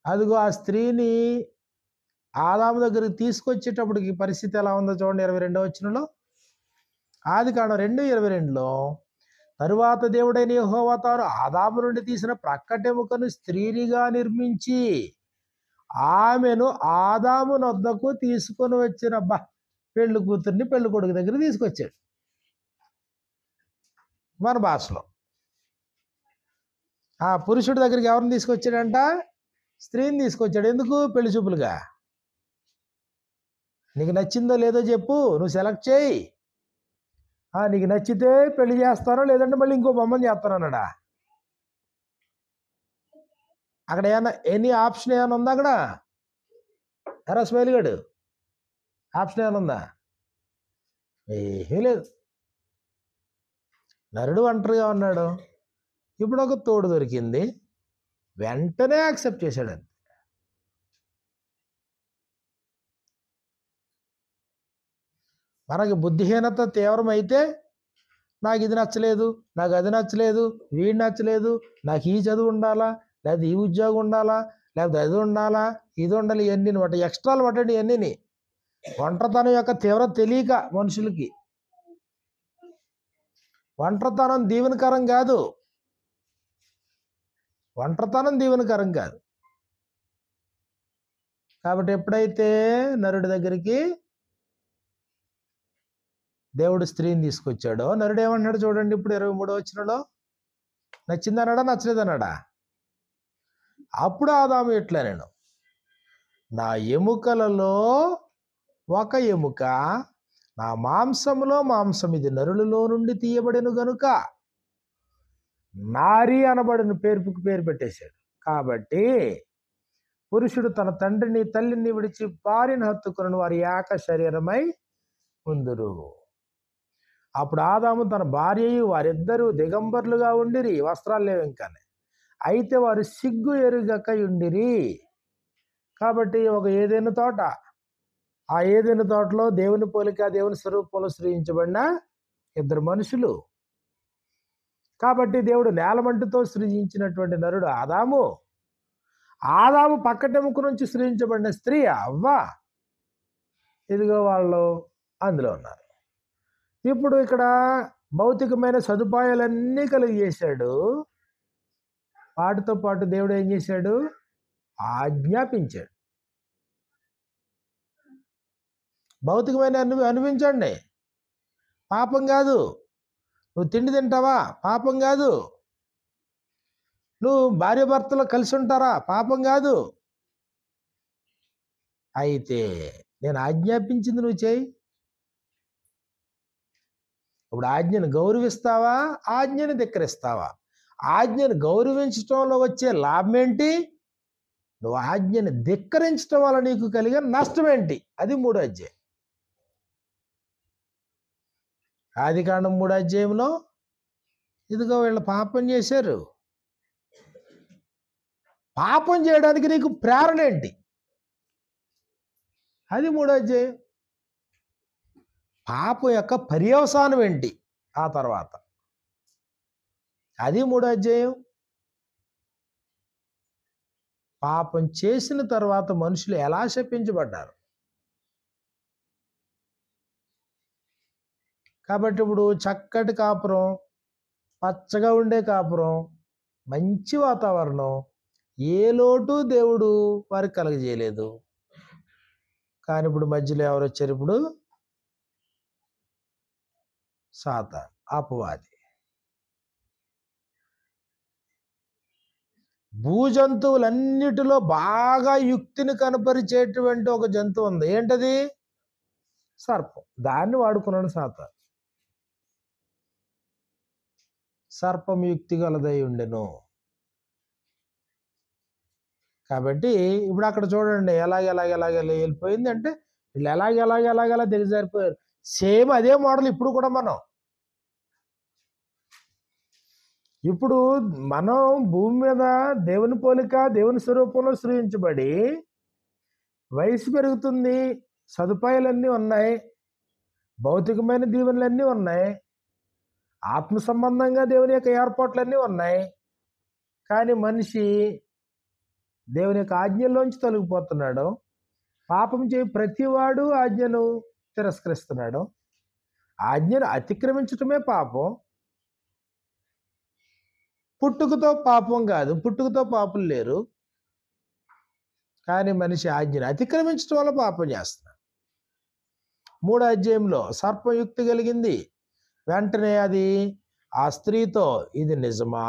అదిగో ఆ స్త్రీని ఆదాము దగ్గరికి తీసుకొచ్చేటప్పటికి పరిస్థితి ఎలా ఉందో చూడండి. 22వ వచనంలో, ఆదికాండం 2:22లో, తరువాత దేవుడైన యెహోవా తాను ఆదాము నుండి తీసిన ప్రక్కటెముకను స్త్రీనిగా నిర్మించి ఆమెను ఆదాము నొద్దకు తీసుకొని వచ్చిన పెళ్లి కూతుర్ని పెళ్లి కొడుకు దగ్గర తీసుకొచ్చాడు. మన భాషలో ఆ పురుషుడి దగ్గరికి ఎవరిని తీసుకొచ్చాడంట? స్త్రీని తీసుకొచ్చాడు. ఎందుకు? పెళ్లి చూపులుగా. నీకు నచ్చిందో లేదో చెప్పు, నువ్వు సెలెక్ట్ చేయి. నీకు నచ్చితే పెళ్లి చేస్తానో, లేదంటే మళ్ళీ ఇంకో బొమ్మని చేస్తాను అన్నాడా? అక్కడ ఏమన్నా ఎనీ ఆప్షన్ ఏమైనా ఉందా? అక్కడ ఎరా స్మైల్ గడు, ఆప్షన్ ఏమైనా ఉందా? ఏమీ లేదు. నరుడు ఒంటరిగా ఉన్నాడు. ఇప్పుడు ఒక తోడు దొరికింది, వెంటనే యాక్సెప్ట్ చేశాడు. మనకి బుద్ధిహీనత తీవ్రమైతే నాకు ఇది నచ్చలేదు, నాకు అది నచ్చలేదు, వీడు నచ్చలేదు, నాకు ఈ చదువు ఉండాలా, లేదా ఈ ఉద్యోగం ఉండాలా, లేకపోతే అది ఉండాలా, ఇది ఉండాలి, ఇవన్నీ అనమాట. ఎక్స్ట్రాలు పట్టండి ఇవన్నీ. ఒంటరితనం యొక్క తీవ్రత తెలియక మనుషులకి. ఒంటరితనం దీవెనకరం కాదు. ఒంటరితనం దీవెనకరం కాదు. కాబట్టి ఎప్పుడైతే నరుడి దగ్గరికి దేవుడు స్త్రీని తీసుకొచ్చాడో, నరుడు ఏమన్నాడు చూడండి. ఇప్పుడు 23వ వచనంలో, నచ్చిందన్నాడా, నచ్చలేదన్నాడా? అప్పుడు ఆదాము ఇట్లా, నేను నా ఎముకలలో ఒక ఎముక, నా మాంసములో మాంసం, ఇది నరులలో నుండి తీయబడిన గనుక నారి అనబడిన పేరు పెట్టేశాడు. కాబట్టి పురుషుడు తన తండ్రిని తల్లిని విడిచి భార్యను హత్తుకుని వారి ఏక శరీరమై ఉందురు. అప్పుడు ఆదాము తన భార్యయు వారిద్దరూ దిగంబరులుగా ఉండిరి, వస్త్రాలు లేవు ఇంకానే. అయితే వారు సిగ్గు ఎరుగక ఉండిరి. కాబట్టి ఒక ఏదైనా తోట, ఆ ఏదైనా తోటలో దేవుని పోలిక, దేవుని స్వరూపంలో సృజించబడిన ఇద్దరు మనుషులు. కాబట్టి దేవుడు నేలమంటితో సృజించినటువంటి నరుడు ఆదాము, ఆదాము పక్కటెముక నుంచి సృజించబడిన స్త్రీ అవ్వ. ఇదిగో వాళ్ళు అందులో ఉన్నారు. ఇప్పుడు ఇక్కడ భౌతికమైన సదుపాయాలన్నీ కలిగజేశాడు. వాటితో పాటు దేవుడు ఏం చేశాడు? ఆజ్ఞాపించాడు. భౌతికమైన అనిపించండి, పాపం కాదు. నువ్వు తిండి తింటావా? పాపం కాదు. నువ్వు భార్య భర్తలు కలిసి ఉంటారా? పాపం కాదు. అయితే నేను ఆజ్ఞాపించింది నువ్వు చేయి. ఇప్పుడు ఆజ్ఞను గౌరవిస్తావా, ఆజ్ఞను ధిక్కరిస్తావా? ఆజ్ఞను గౌరవించటంలో వచ్చే లాభం ఏంటి? నువ్వు ఆజ్ఞని ధిక్కరించటం వల్ల నీకు కలిగే నష్టం ఏంటి? అది 3వ అధ్యాయం. ఆదికాండం 3వ అధ్యాయంలో ఇదిగో వీళ్ళు పాపం చేశారు. పాపం చేయడానికి నీకు ప్రేరణ ఏంటి? అది 3వ అధ్యాయం. పాపం యొక్క పర్యవసానం ఏంటి ఆ తర్వాత? అది 3వ అధ్యాయం. పాపం చేసిన తర్వాత మనుషులు ఎలా శపించబడ్డారు? కాబట్టి ఇప్పుడు చక్కటి కాపురం, పచ్చగా ఉండే కాపురం, మంచి వాతావరణం, ఏ లోటు దేవుడు వారికి కలగజేయలేదు. కానీ ఇప్పుడు మధ్యలో ఎవరు వచ్చారు? ఇప్పుడు సాతాను, అపవాది. భూజంతువులన్నిటిలో బాగా యుక్తిని కనపరిచేటువంటి ఒక జంతువు ఉంది. ఏంటది? సర్పం. దాన్ని వాడుకున్నాడు సాతాను. సర్పం యుక్తి గలదై ఉండెను. కాబట్టి ఇప్పుడు అక్కడ చూడండి ఎలాగ వెళ్ళిపోయింది అంటే వీళ్ళు ఎలాగ దిగజారిపోయారు. సేమ్ అదే మోడల్ ఇప్పుడు కూడా ఇప్పుడు మనం భూమి మీద దేవుని పోలిక, దేవుని స్వరూపంలో సృజించబడి వయసు పెరుగుతుంది, సదుపాయాలన్నీ ఉన్నాయి, భౌతికమైన దీవెనలన్నీ ఉన్నాయి, ఆత్మ సంబంధంగా దేవుని యొక్క ఏర్పాట్లన్నీ ఉన్నాయి. కానీ మనిషి దేవుని యొక్క ఆజ్ఞల్లోంచి తొలగిపోతున్నాడు. పాపం చేయి ప్రతివాడు ఆజ్ఞను తిరస్కరిస్తున్నాడు. ఆజ్ఞను అతిక్రమించటమే పాపం. పుట్టుకతో పాపం కాదు, పుట్టుకతో పాపం లేరు. కానీ మనిషి ఆజ్ఞను అతిక్రమించడం వల్ల పాపం చేస్తున్నాడు. 3వ అధ్యాయంలో సర్పయుక్తి కలిగింది. వెంటనే అది ఆ స్త్రీతో, ఇది నిజమా?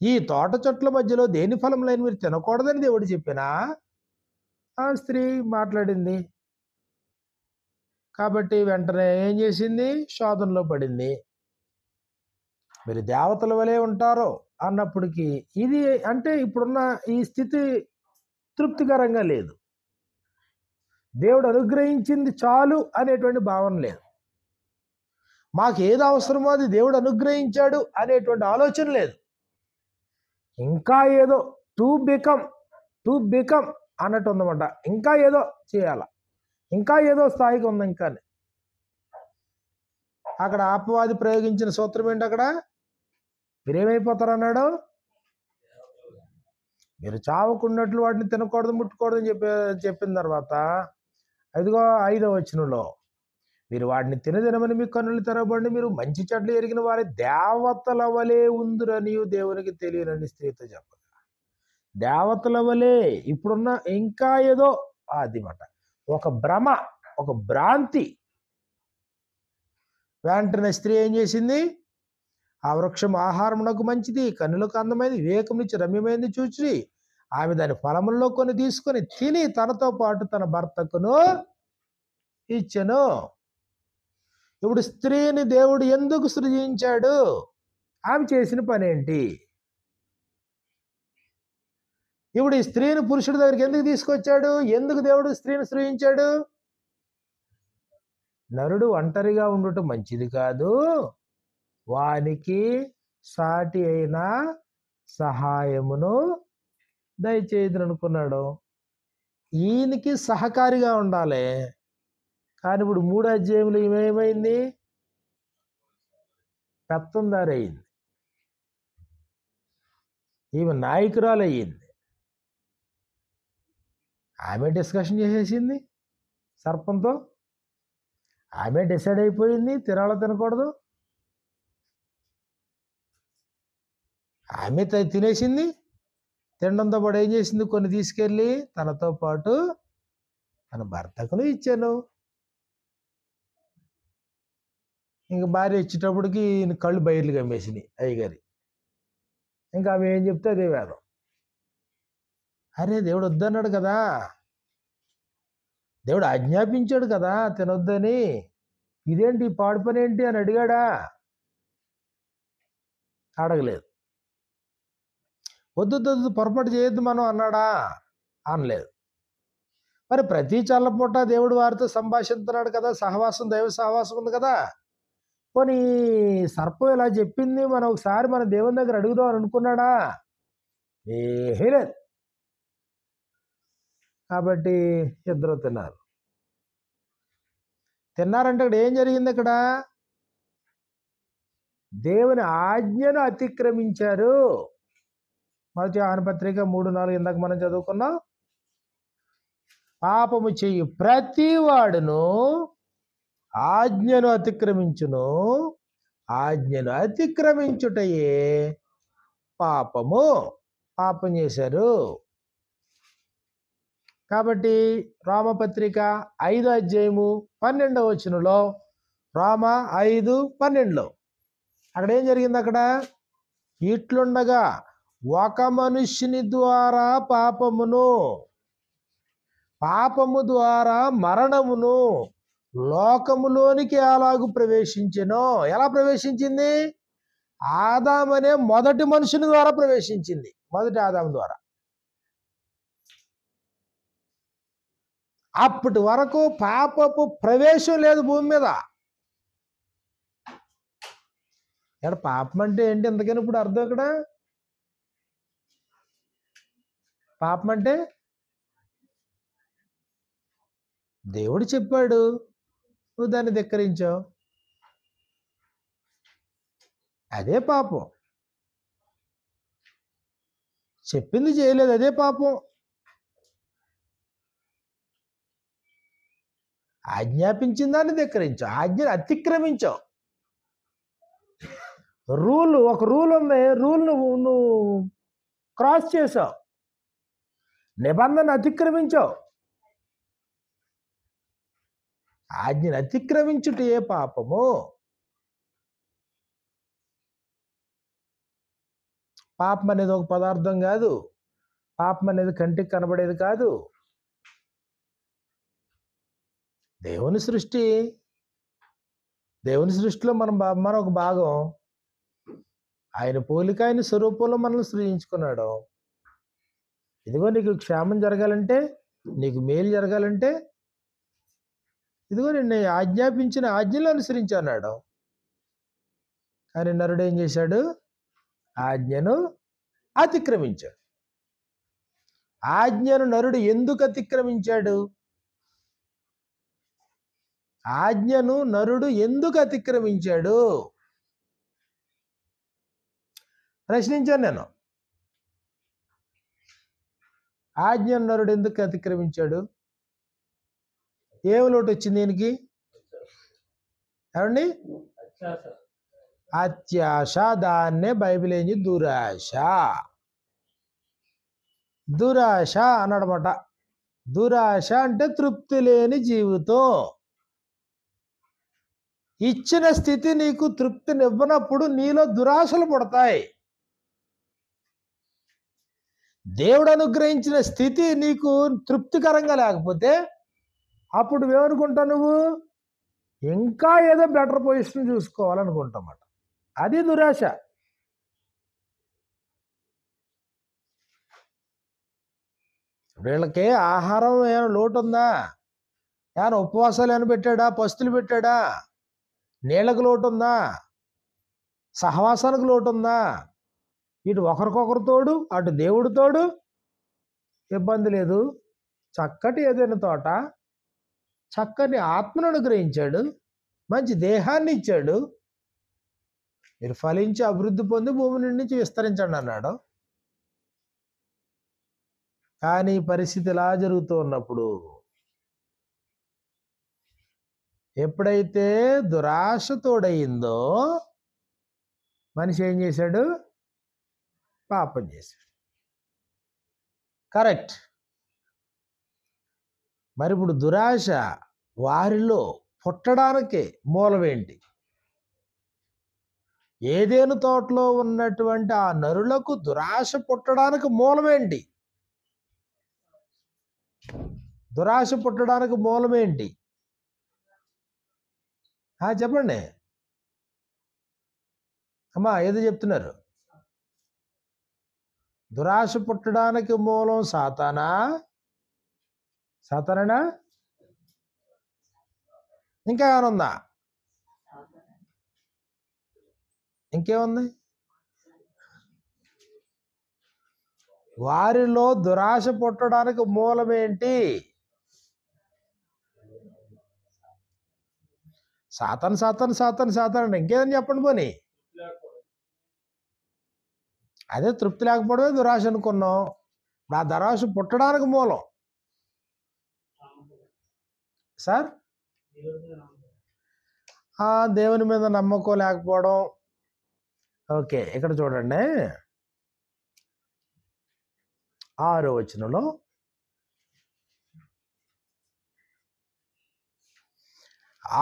ఈ తోట చెట్ల మధ్యలో దేని ఫలంలో మీరు తినకూడదని దేవుడు చెప్పినా? ఆ స్త్రీ మాట్లాడింది. కాబట్టి వెంటనే ఏం చేసింది? శోధనలో పడింది. మీరు దేవతల వలె ఉంటారు అన్నప్పటికీ ఇది అంటే ఇప్పుడున్న ఈ స్థితి తృప్తికరంగా లేదు. దేవుడు అనుగ్రహించింది చాలు అనేటువంటి భావన లేదు. మాకు ఏది అవసరమో అది దేవుడు అనుగ్రహించాడు అనేటువంటి ఆలోచన లేదు. ఇంకా ఏదో టు బికమ్ అన్నట్టు ఉందన్నమాట. ఇంకా ఏదో చేయాల, ఇంకా ఏదో స్థాయికి ఉంది. ఇంకా అక్కడ అపవాది ప్రయోగించిన సూత్రం ఏంటి? అక్కడ మీరేమైపోతారు అన్నాడు? మీరు చావకున్నట్లు వాటిని తినకూడదు, ముట్టుకూడదు అని చెప్పిన తర్వాత అదిగో 5వ వచనంలో, మీరు వాటిని తినమని మీ కన్నులు తెరవబడి మీరు మంచి చెడ్డలు ఎరిగిన వారి దేవతల వలె ఉందిరని దేవునికి తెలియనని స్త్రీతో చెప్పగా, దేవతల వలె ఇప్పుడున్న ఇంకా ఏదో అది మాట, ఒక భ్రమ, ఒక భ్రాంతి. వెంటనే స్త్రీ ఏం చేసింది? ఆ వృక్షం ఆహారమునకు మంచిది, కన్నులకు అందమైనది, వివేకం నుంచి రమ్యమైనది చూచి ఆమె దాని ఫలముల్లో కొన్ని తీసుకొని తిని తనతో పాటు తన భర్తకును ఇచ్చెను. ఇప్పుడు స్త్రీని దేవుడు ఎందుకు సృజించాడు? ఆమె చేసిన పని ఏంటి? ఇప్పుడు ఈ స్త్రీని పురుషుడి దగ్గరికి ఎందుకు తీసుకొచ్చాడు? ఎందుకు దేవుడు స్త్రీని సృజించాడు? నరుడు ఒంటరిగా ఉండటం మంచిది కాదు, వానికి సాటి అయిన సహాయమును దయచేయదు అనుకున్నాడు. ఈయనకి సహకారిగా ఉండాలి. కానీ ఇప్పుడు 3వ అధ్యాయంలో ఏమైంది? పెత్తందారి అయింది, ఈమె నాయకురాలు అయ్యింది. ఆమె డిస్కషన్ చేసేసింది సర్పంతో. ఆమె డిసైడ్ అయిపోయింది తినాలో తినకూడదు. ఆమె తినేసింది. తినడంతో పాటు ఏం చేసింది? కొన్ని తీసుకెళ్ళి తనతో పాటు తన భర్తకును ఇచ్చాను. ఇంక భార్య ఇచ్చేటప్పటికి కళ్ళు బయర్లు కమ్మేసినాయి అయ్యగారి. ఇంకా ఆమె ఏం చెప్తే అదే వేదం. అరే దేవుడు వద్దన్నాడు కదా, దేవుడు ఆజ్ఞాపించాడు కదా తినొద్దని, ఇదేంటి ఈ పాడు పని ఏంటి అని అడిగాడా? అడగలేదు. వద్దు పొరపాటు చేయొద్దు మనం అన్నాడా? అనలేదు. మరి ప్రతి చల్లపూట దేవుడు వారితో సంభాషిస్తున్నాడు కదా, సహవాసం, దైవ సహవాసం ఉంది కదా. పోనీ సర్పం ఇలా చెప్పింది, మనం ఒకసారి మన దేవుని దగ్గర అడుగుదాం అని అనుకున్నాడా? ఏమీ లేదు. కాబట్టి ఇద్దరు తిన్నారంటే ఇక్కడ ఏం జరిగింది? ఇక్కడ దేవుని ఆజ్ఞను అతిక్రమించారు. మొదటి యోహాను పత్రిక 3:4 ఇందాక మనం చదువుకున్నాం. పాపము చెయ్యి ప్రతి వాడును ఆజ్ఞను అతిక్రమించును, ఆజ్ఞను అతిక్రమించుటయే పాపము. పాపం చేశారు. కాబట్టి రోమపత్రిక 5:12 రోమ 5:12 అక్కడ ఏం జరిగింది? అక్కడ ఇట్లుండగా ఒక మనుష్యుని ద్వారా పాపము ద్వారా మరణమును లోకములోనికి ఎలాగూ ప్రవేశించెనో. ఎలా ప్రవేశించింది? ఆదాము అనే మొదటి మనుషుని ద్వారా ప్రవేశించింది. మొదటి ఆదాము ద్వారా. అప్పటి వరకు పాపపు ప్రవేశం లేదు భూమి మీద. ఇక్కడ పాపం అంటే ఏంటి ఎందుకని ఇప్పుడు అర్థం? ఇక్కడ పాపం అంటే దేవుడు చెప్పాడు, నువ్వు దాన్ని ధిక్కరించావు, అదే పాపం. చెప్పింది చేయలేదు, అదే పాపం. ఆజ్ఞాపించిన దాన్ని ధిక్కరించావు, ఆజ్ఞను అతిక్రమించావు. ఒక రూల్ ఉంది, రూల్ నువ్వు క్రాస్ చేసావు, నిబంధన అతిక్రమించావు. ఆజ్ఞను అతిక్రమించుట ఏ పాపము. పాపం అనేది ఒక పదార్థం కాదు, పాపం అనేది కంటికి కనబడేది కాదు. దేవుని సృష్టిలో మన ఒక భాగం. ఆయన పోలిక, ఆయన స్వరూపంలో మనల్ని సృజించుకున్నాడు. ఇదిగో నీకు క్షేమం జరగాలంటే, నీకు మేలు జరగాలంటే, ఇదిగో నిన్ను ఆజ్ఞాపించిన ఆజ్ఞలు అనుసరించన్నాడు. కానీ నరుడు ఏం చేశాడు? ఆజ్ఞను అతిక్రమించాడు. ఆజ్ఞను నరుడు ఎందుకు అతిక్రమించాడు? ఆజ్ఞను నరుడు ఎందుకు అతిక్రమించాడు ప్రశ్నించాను నేను. ఆజ్ఞను నరుడు ఎందుకు అతిక్రమించాడు? ఏం లోటు వచ్చింది దీనికి? ఏమండి? అత్యాశ. దాన్నే బైబిల్ ఏంది? దురాశ అన్నాడనమాట. దురాశ అంటే తృప్తి లేని జీవితం. ఇచ్చిన స్థితి నీకు తృప్తినివ్వనప్పుడు నీలో దురాశలు పుడతాయి. దేవుడు అనుగ్రహించిన స్థితి నీకు తృప్తికరంగా లేకపోతే అప్పుడు ఏమనుకుంటావు? నువ్వు ఇంకా ఏదో బెటర్ పొజిషన్ చూసుకోవాలనుకుంటామాట. అది దురాశ. వీళ్ళకి ఆహారం ఏమైనా లోటు ఉందా? ఏమైనా ఉపవాసాలు ఏమైనా పెట్టాడా? పస్తులు పెట్టాడా? నీళ్ళకు లోటు ఉందా? సహవాసానికి లోటు ఉందా? ఇటు ఒకరికొకరు తోడు, అటు దేవుడు తోడు, ఇబ్బంది లేదు. చక్కటి ఏదైనా తోట, చక్కని ఆత్మను అనుగ్రహించాడు, మంచి దేహాన్ని ఇచ్చాడు. మీరు ఫలించి అభివృద్ధి పొంది భూమి నుంచి విస్తరించండి అన్నాడు. కానీ పరిస్థితి ఇలా జరుగుతూ ఉన్నప్పుడు, ఎప్పుడైతే దురాశ తోడయిందో మనిషి ఏం చేశాడు? పాపం చేశాడు. కరెక్ట్. మరి ఇప్పుడు దురాశ వారిలో పుట్టడానికి మూలమేంటి? ఏదేను తోటలో ఉన్నటువంటి ఆ నరులకు దురాశ పుట్టడానికి మూలమేంటి? దురాశ పుట్టడానికి మూలమేంటి? చెప్పండి అమ్మా, ఏదో చెప్తున్నారు. దురాశ పుట్టడానికి మూలం సాతానా? సాతానేనా? ఇంకా ఏమైనా ఉందా? ఇంకేముంది? వారిలో దురాశ పుట్టడానికి మూలం ఏంటి? సాతాను సాతాను సాతాను సాతాను అంటే ఇంకేదని చెప్పండి పోనీ. అదే తృప్తి లేకపోవడమే దురాశ అనుకున్నాం. నా దురాశ పుట్టడానికి మూలం సార్ దేవుని మీద నమ్మకం లేకపోవడం. ఓకే, ఇక్కడ చూడండి 6వ వచనంలో,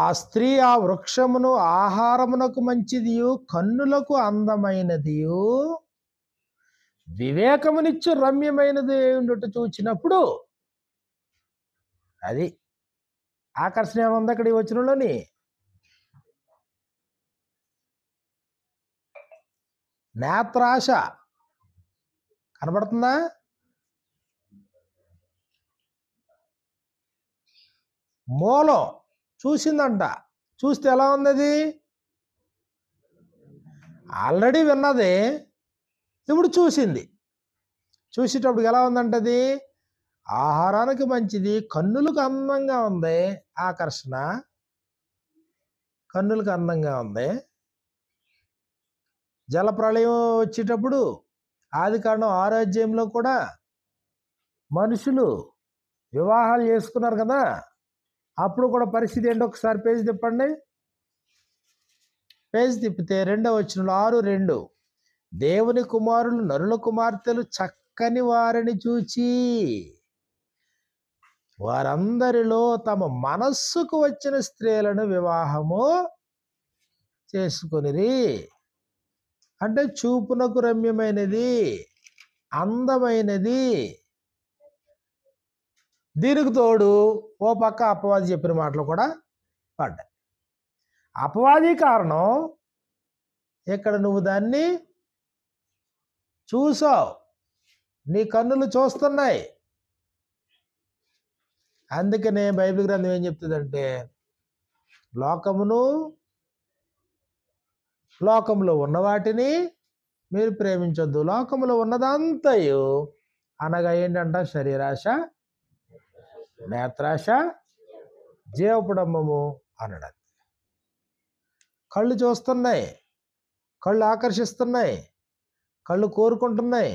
ఆ స్త్రీ ఆ వృక్షమును ఆహారమునకు మంచిదియు కన్నులకు అందమైనదియు వివేకమునిచ్చు రమ్యమైనది ఉండుట చూచినప్పుడు, అది ఆకర్షణ ఏముంది అక్కడ ఈ వచనంలోని? నేత్రాశ కనబడుతుందా? మూలం చూసిందంట. చూస్తే ఎలా ఉంది? అది ఆల్రెడీ విన్నది, ఇప్పుడు చూసింది. చూసేటప్పుడు ఎలా ఉందంట? అది ఆహారానికి మంచిది, కన్నులకు అందంగా ఉంది. ఆకర్షణ కన్నులకు అందంగా ఉంది. జలప్రళయం వచ్చేటప్పుడు ఆదికాండం 6వ అధ్యాయంలో కూడా మనుషులు వివాహాలు చేసుకున్నారు కదా, అప్పుడు కూడా పరిస్థితి ఏంటో ఒకసారి పేజీ తిప్పండి. పేజీ తిప్పితే 2వ వచనంలో 6:2, దేవుని కుమారులు నరుల కుమార్తెలు చక్కని వారిని చూచి వారందరిలో తమ మనస్సుకు వచ్చిన స్త్రీలను వివాహము చేసుకొనిరి. అంటే చూపునకు రమ్యమైనది, అందమైనది. దీనికి తోడు ఓ పక్క అపవాది చెప్పిన మాటలు కూడా పడ్డాయి. అపవాది కారణం, ఇక్కడ నువ్వు దాన్ని చూసావు, నీ కన్నులు చూస్తున్నాయి. అందుకనే బైబిల్ గ్రంథం ఏం చెప్తుందంటే, లోకములో ఉన్న వాటిని మీరు ప్రేమించొద్దు. లోకములో ఉన్నదంతయు అనగా ఏంటంట? శరీరాశ, నేత్రాశ, జీవపుడమ్మము అనడం. కళ్ళు చూస్తున్నాయి, కళ్ళు ఆకర్షిస్తున్నాయి, కళ్ళు కోరుకుంటున్నాయి.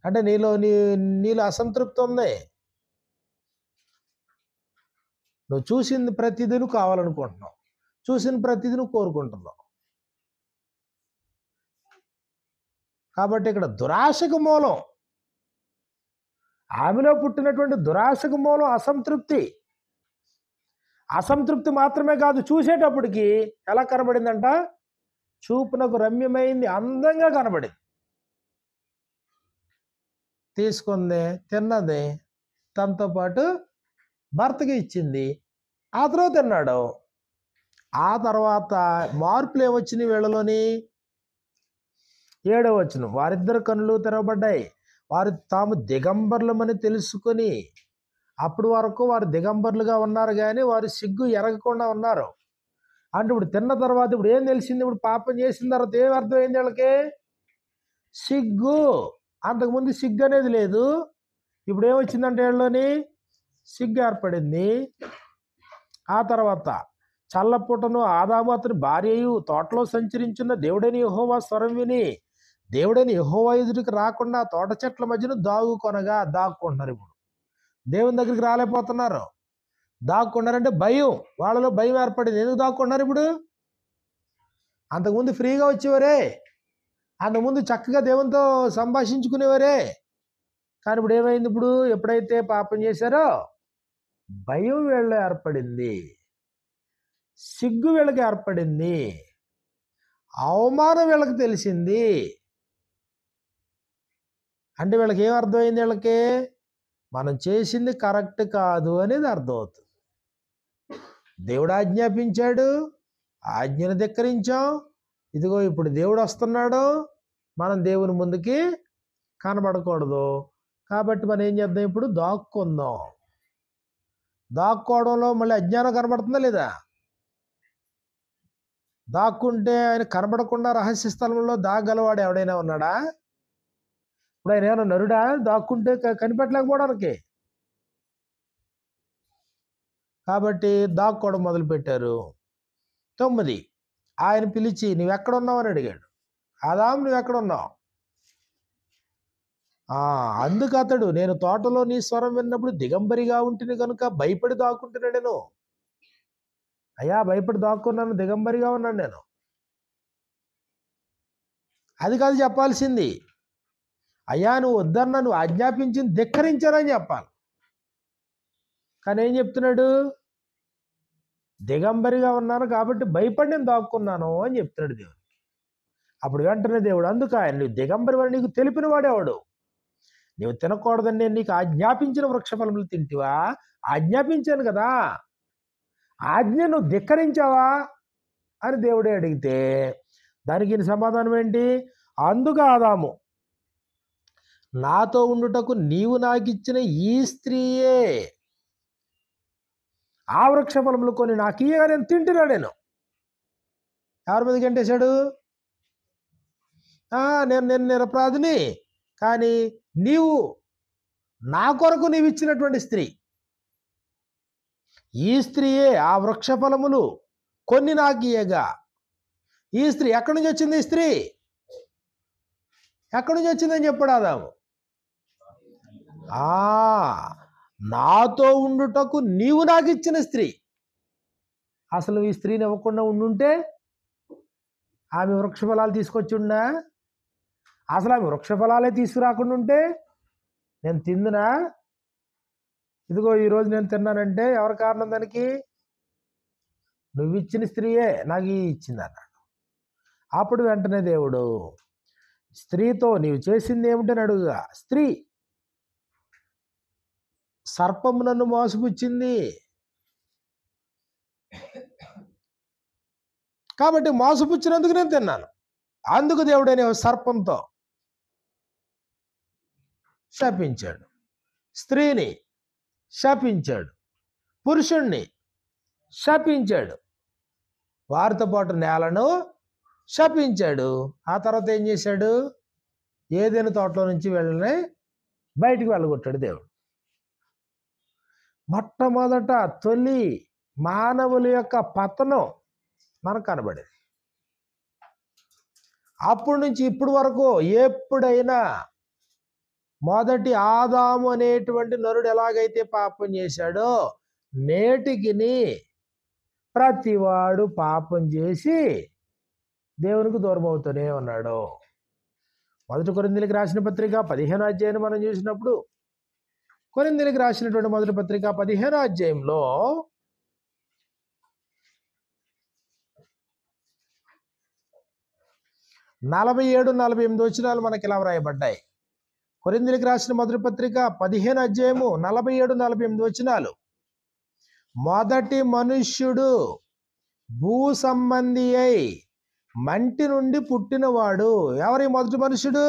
అంటే నీలో అసంతృప్తి ఉంది. నువ్వు చూసింది ప్రతిదీ నువ్వు కావాలనుకుంటున్నావు, చూసిన ప్రతిదీ నువ్వు కోరుకుంటున్నావు. కాబట్టి ఇక్కడ దురాశకు మూలం, ఆమెలో పుట్టినటువంటి దురాశకు మూలం అసంతృప్తి. అసంతృప్తి మాత్రమే కాదు, చూసేటప్పటికి ఎలా కనబడిందంట? చూపునకు రమ్యమైంది, అందంగా కనబడింది. తీసుకుంది, తిన్నది, తనతో పాటు భర్తకి ఇచ్చింది. ఆ తర్వాత తిన్నాడు. ఆ తర్వాత మార్పులు ఏమొచ్చినాయి వీళ్ళలోని? 7వ వచనం, వారిద్దరు కన్నులు తెరవబడ్డాయి, వారు తాము దిగంబర్లమని తెలుసుకొని. అప్పుడు వరకు వారు దిగంబర్లుగా ఉన్నారు, కానీ వారు సిగ్గు ఎరగకుండా ఉన్నారు. అంటే ఇప్పుడు తిన్న తర్వాత ఇప్పుడు ఏం తెలిసింది? ఇప్పుడు పాపం చేసిన తర్వాత ఏం అర్థమైంది వీళ్ళకి? సిగ్గు. అంతకుముందు సిగ్గు అనేది లేదు, ఇప్పుడు ఏమొచ్చిందంటే వీళ్ళలోని సిగ్గు ఏర్పడింది. ఆ తర్వాత చల్లపుటను ఆదాము అతని భార్యయు తోటలో సంచరించున్న దేవుడని యెహోవా స్వరం విని దేవుడని యెహోవా ఎదుటికి రాకుండా తోట చెట్ల మధ్యన దాక్కుంటున్నారు. ఇప్పుడు దేవుని దగ్గరికి రాలేకపోతున్నారు, దాక్కున్నారంటే భయం, వాళ్ళలో భయం ఏర్పడింది. ఎందుకు దాక్కున్నారు? ఇప్పుడు అంతకుముందు ఫ్రీగా వచ్చేవారే, అంతకుముందు చక్కగా దేవునితో సంభాషించుకునేవారే. కానీ ఇప్పుడు ఏమైంది? ఇప్పుడు ఎప్పుడైతే పాపం చేశారో భయం వీళ్ళలో ఏర్పడింది, సిగ్గు వీళ్ళకి ఏర్పడింది, అవమానం వీళ్ళకి తెలిసింది. అంటే వీళ్ళకి ఏం అర్థమైంది? వీళ్ళకి మనం చేసింది కరెక్ట్ కాదు అనేది అర్థమవుతుంది. దేవుడు ఆజ్ఞాపించాడు, ఆజ్ఞను ధిక్కరించాం. ఇదిగో ఇప్పుడు దేవుడు వస్తున్నాడు, మనం దేవుని ముందుకి కనబడకూడదు. కాబట్టి మనం ఏం చేద్దాం, ఇప్పుడు దాక్కుందాం. దాక్కోవడంలో మళ్ళీ అజ్ఞానం కనబడుతుందా లేదా? దాక్కుంటే ఆయన కనబడకుండా రహస్య స్థలంలో దాగలవాడు ఎవడైనా ఉన్నాడా? ఇప్పుడు ఆయన ఏమైనా నరుడా దాక్కుంటే కనిపెట్టలేకపోవడానికి? కాబట్టి దాక్కోవడం మొదలుపెట్టారు. 9, ఆయన పిలిచి నువ్వెక్కడున్నావు అని అడిగాడు. ఆదాము నువ్వెక్కడున్నావు? అందుకు అతడు, నేను తోటలో నీ స్వరం విన్నప్పుడు దిగంబరిగా ఉంటుంది కనుక భయపడి దాక్కుంటున్నాడు. నేను అయ్యా భయపడి దాక్కున్నాను, దిగంబరిగా ఉన్నాను నేను. అది కాదు చెప్పాల్సింది. అయ్యా నువ్వు వద్దన్నా, నువ్వు ఆజ్ఞాపించింది ధిక్కరించానని చెప్పాలి. కానీ ఏం చెప్తున్నాడు? దిగంబరిగా ఉన్నాను కాబట్టి భయపడి నేను దాక్కున్నాను అని చెప్తున్నాడు దేవుడు. అప్పుడు వెంటనే దేవుడు, అందుకు ఆయన నువ్వు దిగంబరి వాడు నీకు తెలిపిన వాడేవాడు, నువ్వు తినకూడదని నేను నీకు ఆజ్ఞాపించిన వృక్షఫలములు తింటివా? ఆజ్ఞాపించాను కదా, ఆజ్ఞ నువ్వు ధిక్కరించావా అని దేవుడే అడిగితే దానికి సమాధానం ఏంటి? అందుకు ఆదాము, నాతో ఉండుటకు నీవు నాకిచ్చిన ఈ స్త్రీయే ఆ వృక్ష ఫలములు కొని నాకు ఇయ్యగా నేను తింటున్నా. నేను ఎవరి మీద గంటేశాడు? నేను నిరపరాధిని, కానీ నీవు నా కొరకు నీవు ఇచ్చినటువంటి స్త్రీ, ఈ స్త్రీయే ఆ వృక్ష ఫలములు కొన్ని నాకు ఇయ్యగా. ఈ స్త్రీ ఎక్కడి నుంచి వచ్చింది? ఈ స్త్రీ ఎక్కడి నుంచి వచ్చిందని చెప్పాడు ఆదాము. నాతో ఉండుటకు నీవు నాకు ఇచ్చిన స్త్రీ. అసలు ఈ స్త్రీని ఇవ్వకుండా ఉండుంటే ఆమె వృక్ష ఫలాలు తీసుకొచ్చుండా? అసలు ఆమె వృక్ష ఫలాలే తీసుకురాకుండా ఉంటే నేను తిందునా? ఇదిగో ఈరోజు నేను తిన్నానంటే ఎవరి కారణం? దానికి నువ్వు ఇచ్చిన స్త్రీయే నాకు ఇచ్చింది అన్నాడు. అప్పుడు వెంటనే దేవుడు స్త్రీతో నీవు చేసింది ఏమిటని అడుగుగా, స్త్రీ సర్పము నన్ను మోసపుచ్చింది కాబట్టి మోసపుచ్చినందుకు నేను తిన్నాను. అందుకు దేవుడైన సర్పంతో శపించాడు, స్త్రీని శపించాడు, పురుషుణ్ణి శపించాడు, వారితో పాటు నేలను శపించాడు. ఆ తర్వాత ఏం చేశాడు? ఏదైనా తోటలో నుంచి వెళ్ళని బయటికి వెళ్ళగొట్టాడు దేవుడు. మొట్టమొదట తొలి మానవుల యొక్క పతనం మనకు కనబడేది. అప్పటి నుంచి ఇప్పటి వరకు ఎప్పుడైనా మొదటి ఆదాము అనేటువంటి నరుడు ఎలాగైతే పాపం చేశాడో నేటికి ప్రతివాడు పాపం చేసి దేవునికి దూరం అవుతూనే ఉన్నాడు. 1 కొరింథీయులకు రాసిన పత్రిక 15వ అధ్యాయాన్ని మనం చూసినప్పుడు, కొరింథీయులకు రాసినటువంటి 1 పత్రిక 15వ అధ్యాయంలో 47-48 వచనాలు మనకి ఇలా వ్రాయబడ్డాయి. కొరింథీయులకు రాసిన 1 పత్రిక 15వ అధ్యాయము 47-48 వచనాలు. మొదటి మనుష్యుడు భూ సంబంధి అయి మంటి నుండి పుట్టినవాడు. ఎవరి మొదటి మనుషుడు?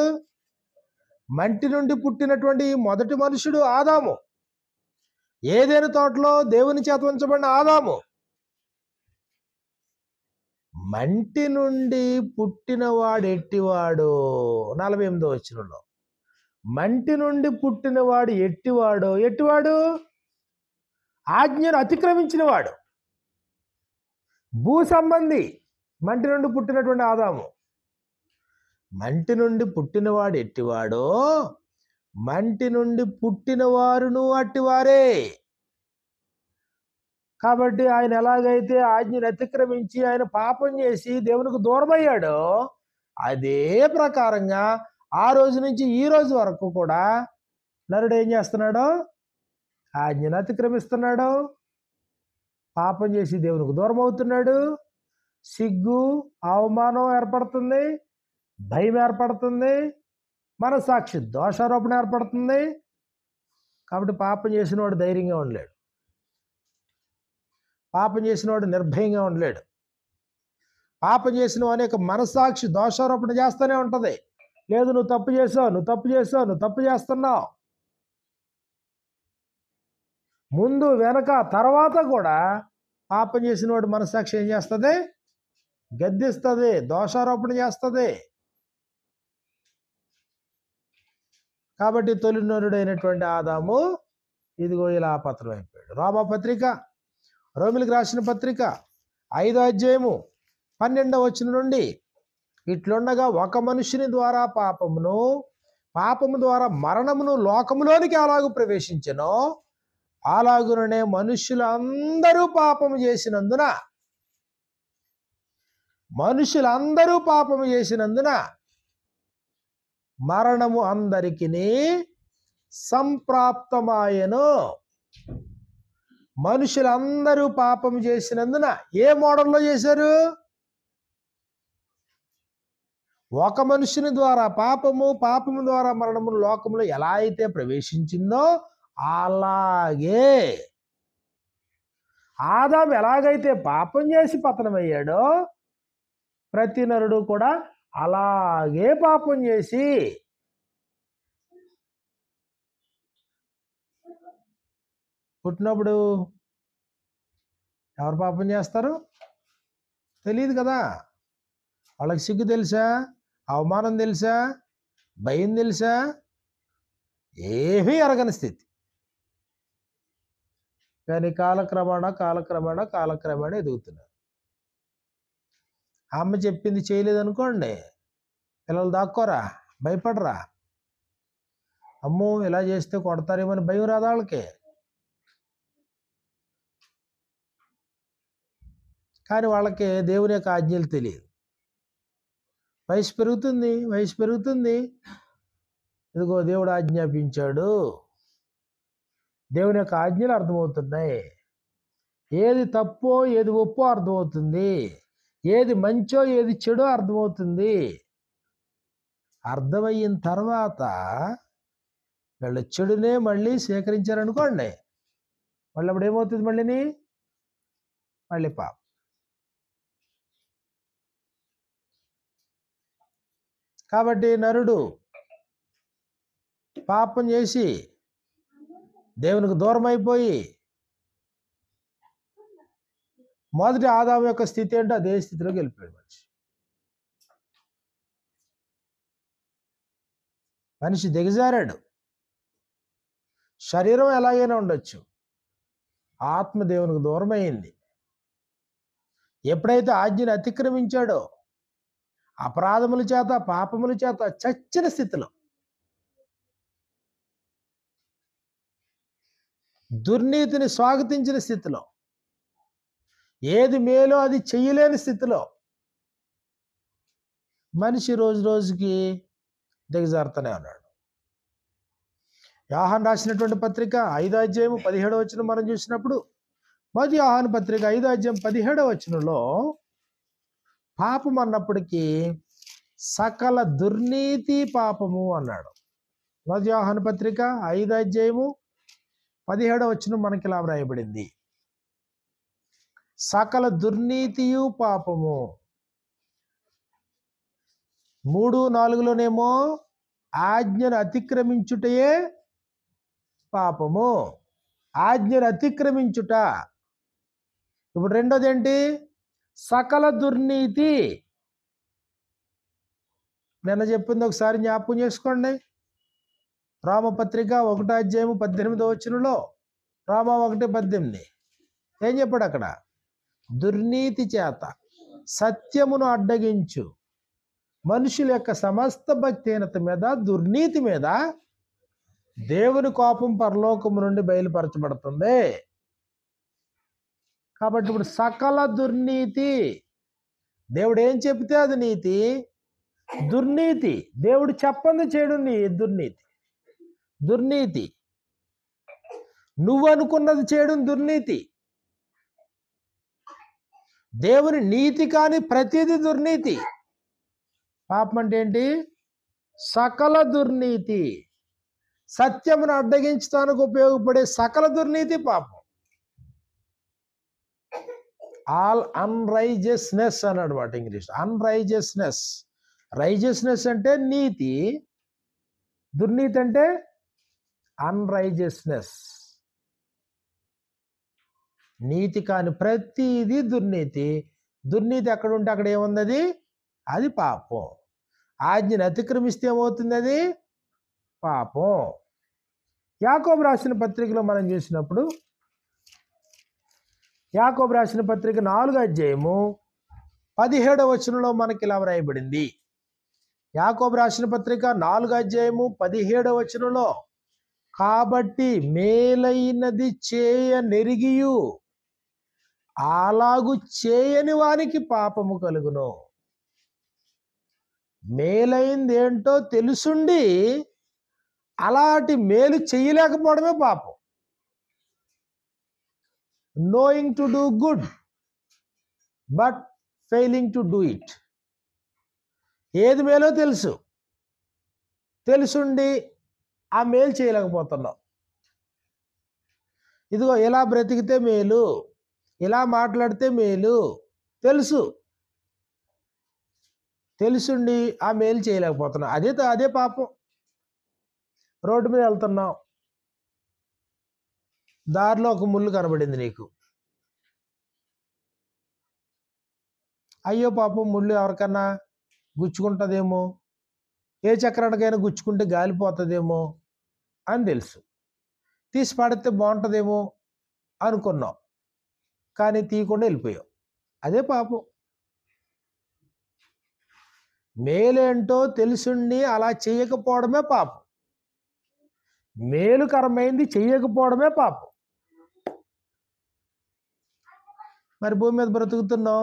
మంటి నుండి పుట్టినటువంటి మొదటి మనుషుడు ఆదాము. ఏదైనా తోటలో దేవుని చేత ఉంచబడిన ఆదాము. మంటి నుండి పుట్టినవాడు ఎట్టివాడు? 48వ వచనంలో మంటి నుండి పుట్టినవాడు ఎట్టివాడు? ఎట్టివాడు? ఆజ్ఞను అతిక్రమించినవాడు. భూ సంబంధి మంటి నుండి పుట్టినటువంటి ఆదాము. మంటి నుండి పుట్టినవాడు ఎట్టివాడో మంటి నుండి పుట్టిన వారును అట్టివారే. కాబట్టి ఆయన ఎలాగైతే ఆజ్ఞను అతిక్రమించి ఆయన పాపం చేసి దేవునికి దూరమయ్యాడో అదే ప్రకారంగా ఆ రోజు నుంచి ఈ రోజు వరకు కూడా నరుడు ఏం చేస్తున్నాడో? ఆజ్ఞను అతిక్రమిస్తున్నాడు, పాపం చేసి దేవునికి దూరం అవుతున్నాడు. సిగ్గు, అవమానం ఏర్పడుతుంది, భయం ఏర్పడుతుంది, మనసాక్షి దోషారోపణ ఏర్పడుతుంది. కాబట్టి పాపం చేసిన వాడు ధైర్యంగా ఉండలేడు. పాపం చేసినవాడు నిర్భయంగా ఉండలేడు. పాపం చేసిన అనేక మనస్సాక్షి దోషారోపణ చేస్తూనే ఉంటుంది. లేదు, నువ్వు తప్పు చేసావు, నువ్వు తప్పు చేసావు, నువ్వు తప్పు చేస్తున్నావు. ముందు వెనక తర్వాత కూడా పాపం చేసినవాడు మనస్సాక్షి ఏం చేస్తుంది? గద్దిస్తుంది, దోషారోపణ చేస్తుంది. కాబట్టి తొలినరుడైనటువంటి ఆదాము ఇదిగో ఇలా పత్రం అయిపోయాడు. రోమపత్రిక, రోమిలకు రాసిన పత్రిక 5వ అధ్యాయము 12వ వచనం నుండి, ఇట్లుండగా ఒక మనుషుని ద్వారా పాపము ద్వారా మరణమును లోకములోనికి అలాగూ ప్రవేశించెనో, అలాగుననే మనుషులందరూ పాపము చేసినందున మరణము అందరికిని సంప్రాప్తమాయెను. మనుషులందరూ పాపం చేసినందున ఏ మోడల్లో చేశారు? ఒక మనుషుని ద్వారా పాపము ద్వారా మరణము లోకంలో ఎలా అయితే ప్రవేశించిందో అలాగే ఆదాము ఎలాగైతే పాపం చేసి పతనమయ్యాడో, ప్రతి నరుడు కూడా అలాగే పాపం చేసి పుట్టినప్పుడు ఎవరు పాపం చేస్తారు? తెలియదు కదా. వాళ్ళకి సిగ్గు తెలుసా? అవమానం తెలుసా? భయం తెలుసా? ఏమీ ఎరగని స్థితి. కానీ కాలక్రమేణా ఎదుగుతున్నారు. అమ్మ చెప్పింది చేయలేదనుకోండి, పిల్లలు దాక్కోరా, భయపడరా? అమ్మో ఇలా చేస్తే కొడతారేమని భయం రాదు వాళ్ళకి. కానీ వాళ్ళకి దేవుని యొక్క ఆజ్ఞలు తెలియదు. వయసు పెరుగుతుంది. ఇదిగో దేవుడు ఆజ్ఞాపించాడు, దేవుని యొక్క ఆజ్ఞలు అర్థమవుతున్నాయి. ఏది తప్పో ఏది ఒప్పో అర్థమవుతుంది. ఏది మంచో ఏది చెడో అర్థమవుతుంది. అర్థమయిన తర్వాత వీళ్ళు చెడునే మళ్ళీ స్వీకరించారనుకోండి, మళ్ళీ అప్పుడు ఏమవుతుంది? మళ్ళీ పాపం. కాబట్టి నరుడు పాపం చేసి దేవునికి దూరం అయిపోయి మొదటి ఆదాము యొక్క స్థితి ఏంటో అదే స్థితిలోకి వెళ్ళిపోయాడు. మనిషి దిగజారాడు. శరీరం ఎలాగైనా ఉండొచ్చు, ఆత్మ దేవునికి దూరం అయింది. ఎప్పుడైతే ఆజ్ఞను అతిక్రమించాడో, అపరాధముల చేత పాపముల చేత చచ్చిన స్థితిలో, దుర్నీతిని స్వాగతించిన స్థితిలో, ఏది మేలో అది చెయ్యలేని స్థితిలో మనిషి రోజు రోజుకి దిగజారుతూనే ఉన్నాడు. యోహాను రాసినటువంటి పత్రిక 5వ అధ్యాయం 17వ వచనం మనం చూసినప్పుడు, మొదటి యోహాను పత్రిక 5వ అధ్యాయం 17వ వచనంలో పాపం అన్నప్పటికీ సకల దుర్నీతి పాపము అన్నాడు. మొదటి యోహాను పత్రిక 5వ అధ్యాయము 17వ వచనం మనకి ఇలా వ్రాయబడింది, సకల దుర్నీతియు పాపము. 3:4లోనేమో ఆజ్ఞను అతిక్రమించుటయే పాపము. ఆజ్ఞను అతిక్రమించుట. ఇప్పుడు రెండోది ఏంటి? సకల దుర్నీతి. నిన్న చెప్పింది ఒకసారి జ్ఞాపకం చేసుకోండి. రామపత్రిక 1వ అధ్యాయము 18వ వచనంలో, రామ 1:18 ఏం చెప్పాడు అక్కడ? దుర్నీతి చేత సత్యమును అడ్డగించు మనుషుల యొక్క సమస్త భక్తిహీనత మీద, దుర్నీతి మీద దేవుని కోపం పరలోకము నుండి బయలుపరచబడుతుంది. కాబట్టి ఇప్పుడు సకల దుర్నీతి, దేవుడు ఏం చెప్తే అది నీతి. దుర్నీతి, దేవుడు చెప్పంది చేయడం దుర్నీతి. నువ్వు అనుకున్నది చేయడం దుర్నీతి. దేవుని నీతి కాని ప్రతిదీ దుర్నీతి. పాపం అంటే ఏంటి? సకల దుర్నీతి. సత్యమును అడ్డగించడానికి ఉపయోగపడే సకల దుర్నీతి పాపం. ఆల్ అన్రైజియస్నెస్ అన్నాడు మాట ఇంగ్లీష్. అన్రైజియస్నెస్. రైజియస్నెస్ అంటే నీతి, దుర్నీతి అంటే అన్రైజియస్నెస్. నీతి కాని ప్రతిదీ దుర్నీతి. దుర్నీతి ఎక్కడ ఉంటే అక్కడ ఏముంది? అది పాపం. ఆజ్ఞను అతిక్రమిస్తే ఏమవుతుంది? అది పాపం. యాకోబు రాసిన పత్రికలో మనం చూసినప్పుడు, యాకోబు రాసిన పత్రిక 4వ అధ్యాయము 17వ వచనంలో మనకి ఇలా వ్రాయబడింది. యాకోబు రాసిన పత్రిక 4వ అధ్యాయము 17వ వచనంలో, కాబట్టి మేలైనది చేయనెరిగియు అలాగు చేయని వానికి పాపము కలుగును. మేలైంది ఏంటో తెలుసుండి అలాంటి మేలు చేయలేకపోవడమే పాపం. Knowing to do good but failing to do it. ఏది మేలో తెలుసు, తెలుసుండి ఆ మేలు చేయలేకపోతున్నాం. ఇదిగో ఇలా బ్రతికితే మేలు, ఇలా మాట్లాడితే మేలు తెలుసు, తెలుసుండి ఆ మేలు చేయలేకపోతున్నాం. అదే పాపం. రోడ్డు మీద వెళ్తున్నావు, దారిలో ఒక ముళ్ళు కనబడింది నీకు. అయ్యో పాపం, ముళ్ళు ఎవరికన్నా గుచ్చుకుంటుందేమో, ఏ చక్రానికైనా గుచ్చుకుంటే గాలిపోతుందేమో అని తెలుసు. తీసి పడితే బాగుంటుందేమో అనుకున్నావు, కానీ తీయకుండా వెళ్ళిపోయావు. అదే పాపం. మేలేంటో తెలుసుండి అలా చేయకపోవడమే పాపం. మేలుకరమైంది చేయకపోవడమే పాపం. మరి భూమి మీద బ్రతుకుతున్నాం,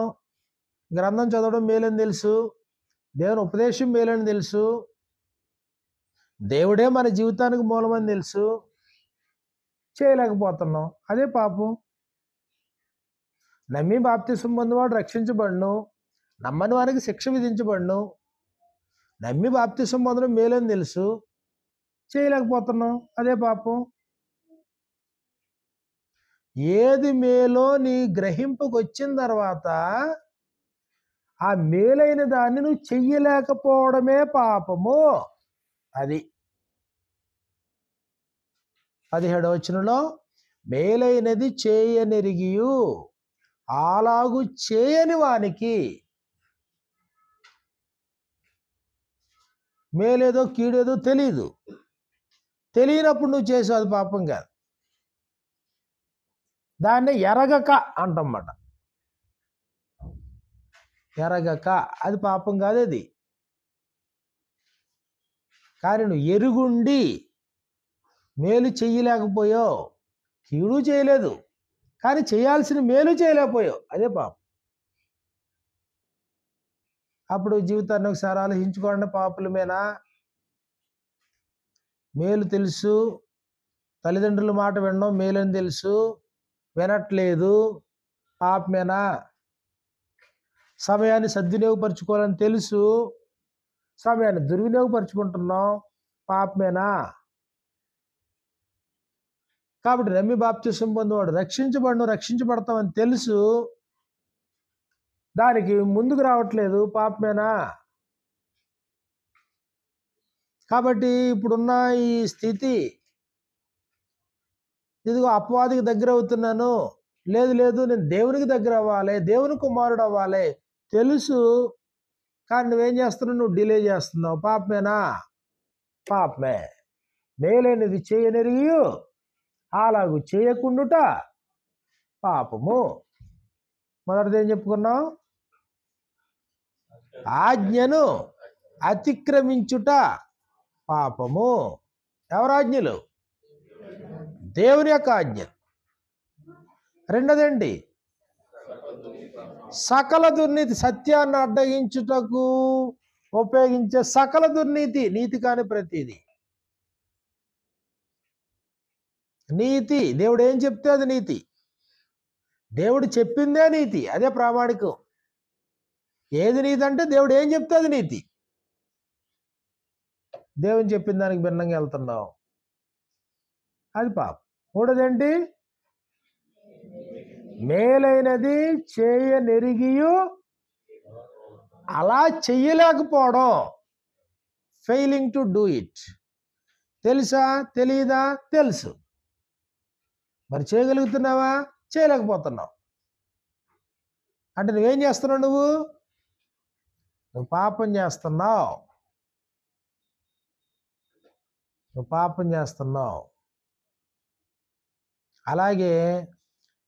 గ్రంథం చదవడం మేలని తెలుసు, దేవుని ఉపదేశం మేలని తెలుసు, దేవుడే మన జీవితానికి మూలమని తెలుసు, చేయలేకపోతున్నాం. అదే పాపం. నమ్మి బాప్తిసం పొందినవాడు రక్షించబడును, నమ్మని వారికి శిక్ష విధించబడును. నమ్మి బాప్తిసం పొందడం మేలని తెలుసు, చేయలేకపోతున్నాం. అదే పాపం. ఏది మేలో నీ గ్రహింపుకు వచ్చిన తర్వాత ఆ మేలైన దాన్ని నువ్వు చెయ్యలేకపోవడమే పాపము. అది 17వ వచనంలో, మేలైనది చేయనెరిగియు అలాగు చేయని వానికి. మేలేదో కీడేదో తెలీదు, తెలియనప్పుడు నువ్వు చేసావు, అది పాపం కాదు. దాన్ని ఎరగక అంటమాట. ఎరగక అది పాపం కాదు. అది కానీ నువ్వు ఎరుగుండి మేలు చెయ్యలేకపోయావు, కీడు చేయలేదు, కానీ చేయాల్సిన మేలు చేయలేకపోయావు, అదే పాపం. అప్పుడు జీవితాన్ని ఒకసారి ఆలోచించుకోండి. పాపులమేనా? మేలు తెలుసు, తల్లిదండ్రుల మాట వినడం మేలని తెలుసు, వినట్లేదు, పాపమేనా? సమయాన్ని సద్వినియోగపరచుకోవాలని తెలుసు, సమయాన్ని దుర్వినియోగపరుచుకుంటున్నాం, పాపమేనా? కాబట్టి నమ్మి బాప్తిసం పొందేవాడు రక్షించబడతామని తెలుసు, దానికి ముందుకు రావట్లేదు, పాపమేనా? కాబట్టి ఇప్పుడున్న ఈ స్థితి, ఇదిగో అపవాదికి దగ్గర అవుతున్నాను, లేదు నేను దేవునికి దగ్గర అవ్వాలి, దేవుని కుమారుడు అవ్వాలి తెలుసు, కానీ నువ్వేం చేస్తున్నావు? నువ్వు డిలే చేస్తున్నావు, పాపమేనా? పాపమే. మేలైనది చేయనెరిగియు అలాగు చేయకుండుట పాపము. మొదటిది ఏం చెప్పుకున్నాం? ఆజ్ఞను అతిక్రమించుట పాపము. ఎవరాజ్ఞలు? దేవుని యొక్క ఆజ్ఞ. రెండోదేంటి? సకల దుర్నీతి. సత్యాన్ని అడ్డగించుటకు ఉపయోగించే సకల దుర్నీతి. నీతి కాని ప్రతిదీ నీతి. దేవుడు ఏం చెప్తే అది నీతి, దేవుడు చెప్పిందే నీతి, అదే ప్రామాణికం. ఏది నీతి అంటే దేవుడు ఏం చెప్తే అది నీతి. దేవుని చెప్పిన దానికి భిన్నంగా వెళ్తున్నావు, అది పాపం. మూడోదేంటి? మేలైనది చేయనెరిగియు అలా చెయ్యలేకపోవడం, ఫెయిలింగ్ టు డూ ఇట్. తెలుసా తెలియదా? తెలుసు. మరి చేయగలుగుతున్నావా? చేయలేకపోతున్నావు. అంటే నువ్వేం చేస్తున్నావు? నువ్వు పాపం చేస్తున్నావు. అలాగే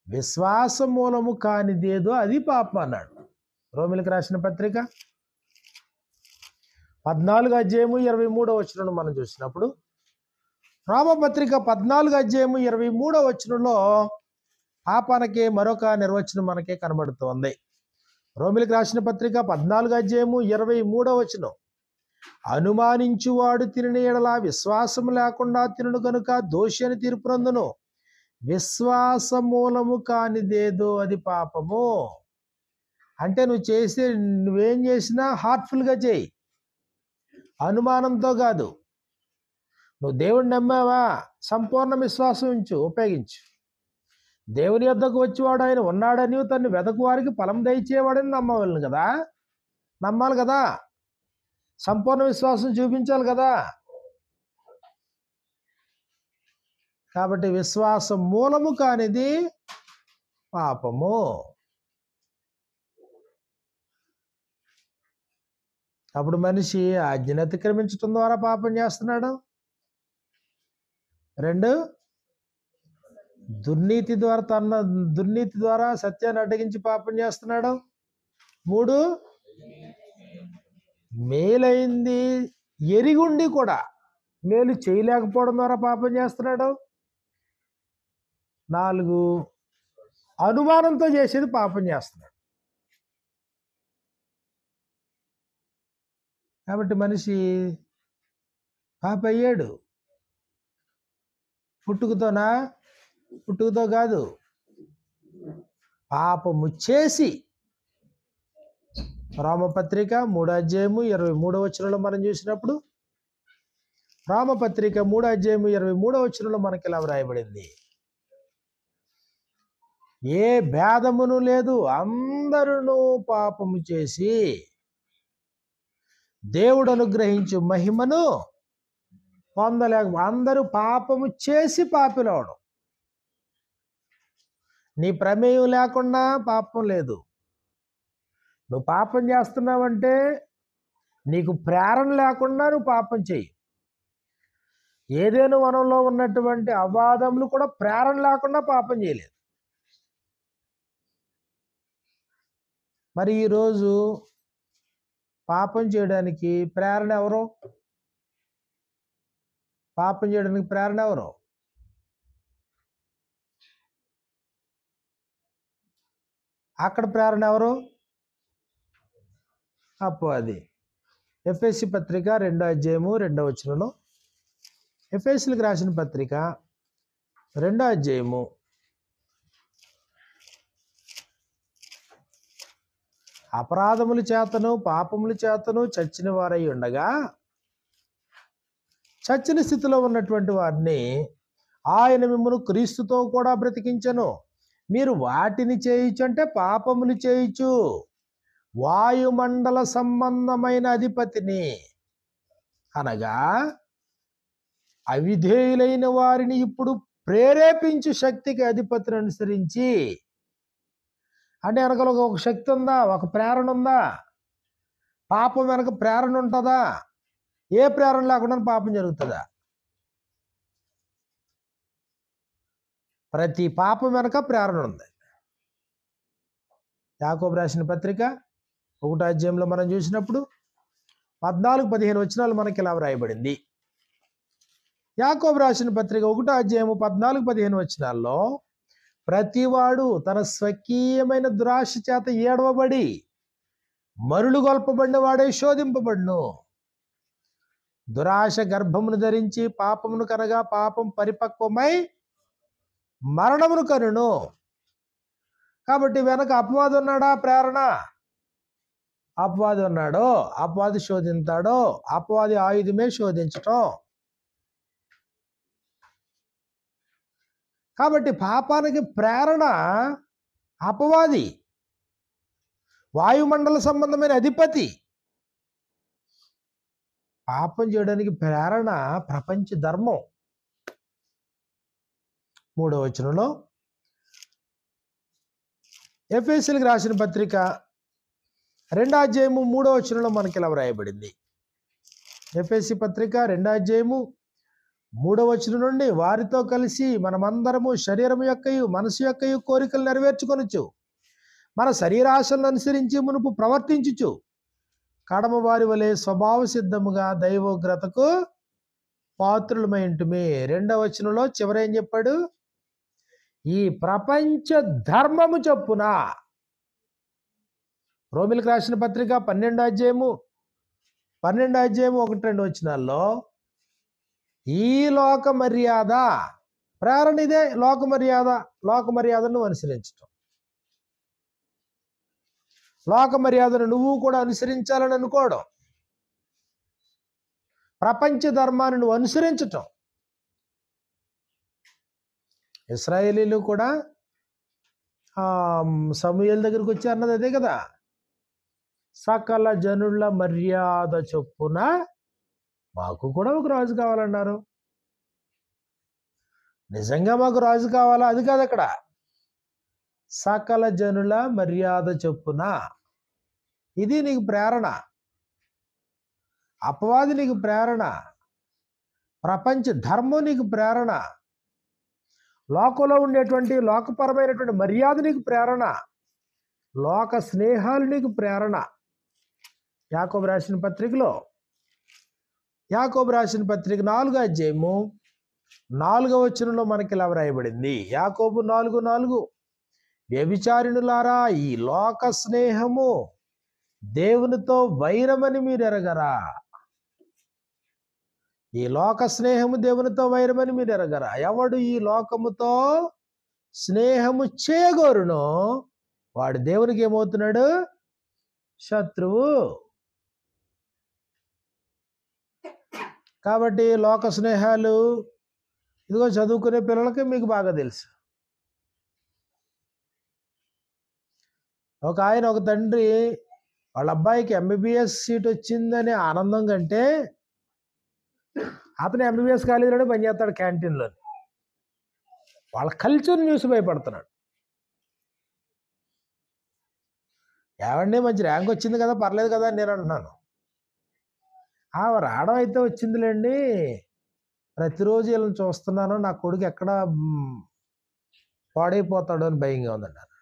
విశ్వాస మూలము కానిదేదో అది పాపం అన్నాడు. రోమిలకు రాసిన పత్రిక 14:23 మనం చూసినప్పుడు, రోమపత్రిక 14:23 పాపానికి మరొక నిర్వచనం మనకే కనబడుతోంది. రోమిలకు రాసిన పత్రిక 14:23 అనుమానించువాడు తినని ఎడల విశ్వాసం లేకుండా తినను కనుక దోషి అని తీర్పునందును. విశ్వాస మూలము కానిదేదో అది పాపము. అంటే నువ్వేం చేసినా హార్ట్ఫుల్గా చేయి, అనుమానంతో కాదు. నువ్వు దేవుడిని నమ్మావా? సంపూర్ణ విశ్వాసం ఉపయోగించు. దేవుని యొద్దకు వచ్చేవాడు ఆయన ఉన్నాడని, తను వెదకు వారికి ఫలం దయచేవాడని నమ్మాలి కదా. సంపూర్ణ విశ్వాసం చూపించాలి కదా. కాబట్టి విశ్వాసం మూలము కానిది పాపము. అప్పుడు మనిషి ఆజ్ఞను అతిక్రమించడం ద్వారా పాపం చేస్తున్నాడు. 2, దుర్నీతి ద్వారా సత్యాన్ని అడ్డగించి పాపం చేస్తున్నాడు. 3, మేలైంది ఎరిగుండి కూడా మేలు చేయలేకపోవడం ద్వారా పాపం చేస్తున్నాడు. 4, అనుమానంతో చేసేది పాపం చేస్తున్నాడు. కాబట్టి మనిషి పాప అయ్యాడు. పుట్టుకతో కాదు, పాపము చేసి. రోమపత్రిక 3:23 మనం చూసినప్పుడు, రోమపత్రిక 3:23 మనకి ఇలా వ్రాయబడింది, ఏ భేదమును లేదు, అందరూ పాపము చేసి దేవుడు అనుగ్రహించు మహిమను అందరూ పాపము చేసి పాపిలవడం. నీ ప్రమేయం లేకుండా పాపం లేదు. నువ్వు పాపం చేస్తున్నావంటే నీకు ప్రేరణ లేకుండా నువ్వు పాపం చెయ్యి. ఏదేను వనంలో ఉన్నటువంటి అవాదములు కూడా ప్రేరణ లేకుండా పాపం చేయలేదు. మరి ఈరోజు పాపం చేయడానికి ప్రేరణ ఎవరు? అక్కడ ప్రేరణ ఎవరు? అపవాది. ఎఫెసీ పత్రిక 2:2 ఎఫెసీలకు రాసిన పత్రిక 2 అపరాధముల చేతను పాపముల చేతను చచ్చిన వారై ఉండగా, చచ్చిన స్థితిలో ఉన్నటువంటి వారిని ఆయన మిమ్మును క్రీస్తుతో కూడా బ్రతికించెను. మీరు వాటిని చేయొచ్చు అంటే పాపములు చేయొచ్చు. వాయుమండల సంబంధమైన అధిపతిని, అనగా అవిధేయులైన వారిని ఇప్పుడు ప్రేరేపించు శక్తికి అధిపతిని అనుసరించి. అంటే వెనకలో ఒక శక్తి ఉందా? ఒక ప్రేరణ ఉందా? పాపం వెనక ప్రేరణ ఉంటుందా? ఏ ప్రేరణ లేకుండా పాపం జరుగుతుందా? ప్రతి పాపం వెనక ప్రేరణ ఉంది. యాకోబు రాసిన పత్రిక 1 మనం చూసినప్పుడు 14-15 మనకి ఇలా వ్రాయబడింది. యాకోబు రాసిన పత్రిక 1 14-15 ప్రతివాడు తన స్వకీయమైన దురాశ చేత ఏడవబడి మరులు గొల్పబడిన వాడే శోధింపబడును. దురాశ గర్భమును ధరించి పాపమును కనగా పాపం పరిపక్వమై మరణమును కనును. కాబట్టి వెనక అపవాది ఉన్నాడా? ప్రేరణ. అపవాది ఉన్నాడో, అపవాది శోధించాడో, అపవాది ఆయుధమే శోధించటం. కాబట్టి పాపానికి ప్రేరణ అపవాది, వాయుమండల సంబంధమైన అధిపతి. పాపం చేయడానికి ప్రేరణ ప్రపంచ ధర్మం. 3వ వచనంలో ఎఫెసీయులకు రాసిన పత్రిక 2వ అధ్యాయము 3వ వచనంలో మనకి ఇలా వ్రాయబడింది. ఎఫెసీ పత్రిక 2వ అధ్యాయము 3వ వచనం నుండి, వారితో కలిసి మనమందరము శరీరం యొక్కయు మనసు యొక్కయు కోరికలు నెరవేర్చుకొనొచ్చు, మన శరీరాశలను అనుసరించి మునుపు ప్రవర్తించుచు కడమ వారి వలె స్వభావ సిద్ధముగా దైవోగ్రతకు పాత్రులమై ఉంటుమే. 2వ వచనంలో చివరేం చెప్పాడు? ఈ ప్రపంచ ధర్మము చొప్పున. రోమిలకు రాసిన పత్రిక 12వ అధ్యాయము 1-2 వచనాల్లో ఈ లోక మర్యాద ప్రేరణ ఇదే. లోక మర్యాదను అనుసరించటం. లోక మర్యాదను నువ్వు కూడా అనుసరించాలని అనుకోవడం, ప్రపంచ ధర్మాన్ని నువ్వు అనుసరించటం. ఇశ్రాయేలీలు కూడా సమూయేలు దగ్గరికి వచ్చి అన్నది అదే కదా, సకల జనుల మర్యాద చొప్పున మాకు కూడా ఒక రాజు కావాలన్నారు. నిజంగా మాకు రాజు కావాలా? అది కాదు అక్కడ. సకల జనుల మర్యాద చొప్పున. ఇది నీకు ప్రేరణ. అపవాది నీకు ప్రేరణ, ప్రపంచ ధర్మం నీకు ప్రేరణ, లోకంలో ఉండేటువంటి లోకపరమైనటువంటి మర్యాద నీకు ప్రేరణ, లోక స్నేహాలు నీకు ప్రేరణ. యాకోబు రాసిన పత్రికలో, యాకోబు రాసిన పత్రిక 4వ అధ్యాయము 4వ వచనంలో మనకి ఇలా వ్రాయబడింది. యాకోబు 4:4, వ్యభిచారిణులారా, ఈ లోక స్నేహము దేవునితో వైరమని మీరు ఎరగరా. ఈ లోక స్నేహము దేవునితో వైరమని మీరు ఎరగరా. ఎవడు ఈ లోకముతో స్నేహము చేయగోరునో వాడు దేవునికి ఏమవుతున్నాడు? శత్రువు. కాబట్టి లోక స్నేహాలు ఇదిగో చదువుకునే పిల్లలకి మీకు బాగా తెలుసు. ఒక తండ్రి వాళ్ళ అబ్బాయికి ఎంబీబీఎస్ సీట్ వచ్చిందనే ఆనందం కంటే అతను ఎంబీబీఎస్ కాలేజీలోనే పనిచేస్తాడు క్యాంటీన్లో. వాళ్ళ కల్చర్ న్యూస్ భయపడుతున్నాడు. ఏమండి మంచి ర్యాంక్ వచ్చింది కదా, పర్లేదు కదా అని నేను అంటున్నాను. రావడం అయితే వచ్చిందిలేండి, ప్రతిరోజు వీళ్ళని చూస్తున్నాను, నా కొడుకు ఎక్కడ పాడైపోతాడు అని భయంగా ఉందన్నారు.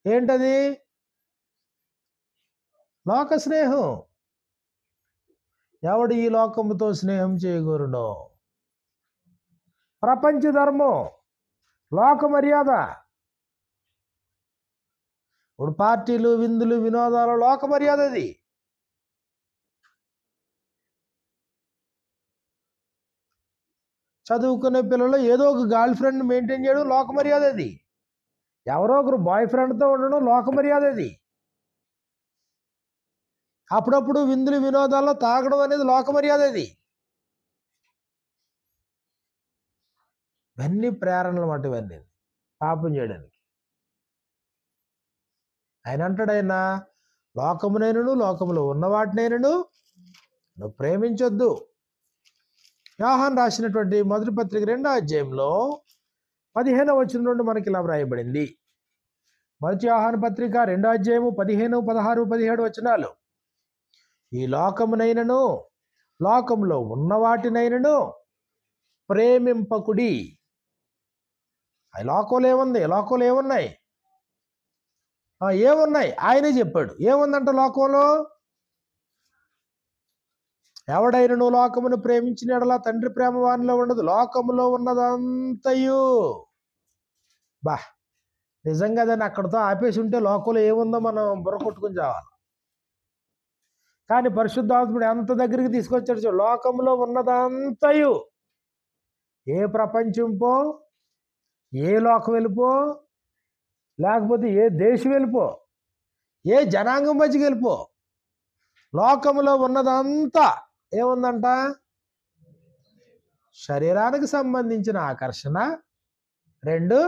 ఏంటది? లోక స్నేహం. ఎవడు ఈ లోకముతో స్నేహం చేయగోరునో. ప్రపంచ ధర్మం, లోక మర్యాద. ఇప్పుడు పార్టీలు, విందులు, వినోదాలు లోక మర్యాద. అది చదువుకునే పిల్లలు ఏదో ఒక గర్ల్ ఫ్రెండ్ మెయింటైన్ చేయడం లోక మర్యాద. అది ఎవరో ఒకరు బాయ్ ఫ్రెండ్తో ఉండడం లోక మర్యాద. అది అప్పుడప్పుడు విందులు వినోదాల్లో తాగడం అనేది లోక మర్యాద. అది ఇవన్నీ ప్రేరణలు మాట, ఇవన్నీ పాపం చేయడానికి. ఆయన అంటాడైనా, లోకమునైనను లోకములో ఉన్న వాటినైనను నువ్వు ప్రేమించొద్దు. యోహాను రాసినటువంటి మొదటి పత్రిక 2వ అధ్యాయంలో 15వ వచనం నుండి మనకి ఇలా వ్రాయబడింది. మొదటి యోహాను పత్రిక 2వ అధ్యాయము 15, 16, 17 వచనాలు. ఈ లోకమునైనను లోకములో ఉన్న వాటినైనను ప్రేమింపకుడి. ఆ లోకంలో ఏముంది? లోకంలో ఏమున్నాయి? ఏమున్నాయి? ఆయనే చెప్పాడు. ఏముందంట లోకంలో? ఎవడైనను లోకమును ప్రేమించిన యెడల తండ్రి ప్రేమ వానిలో ఉండదు. లోకములో ఉన్నదంతయు. నిజంగా దాన్ని అక్కడితో ఆపేసి ఉంటే లోకంలో ఏముందో మనం బుర్ర కొట్టుకుని చావాలి. కానీ పరిశుద్ధాత్ముడు ఎంత దగ్గరికి తీసుకొచ్చాడు. లోకంలో ఉన్నదంతయు. ఏ ప్రపంచం పో, ఏ లోకం వెళ్ళిపో, లేకపోతే ఏ దేశం వెళ్ళిపో, ఏ జనాంగం మధ్యకి వెళ్ళిపో, లోకములో ఉన్నదంతా ఏముందంట? శరీరానికి సంబంధించిన ఆకర్షణ. 2,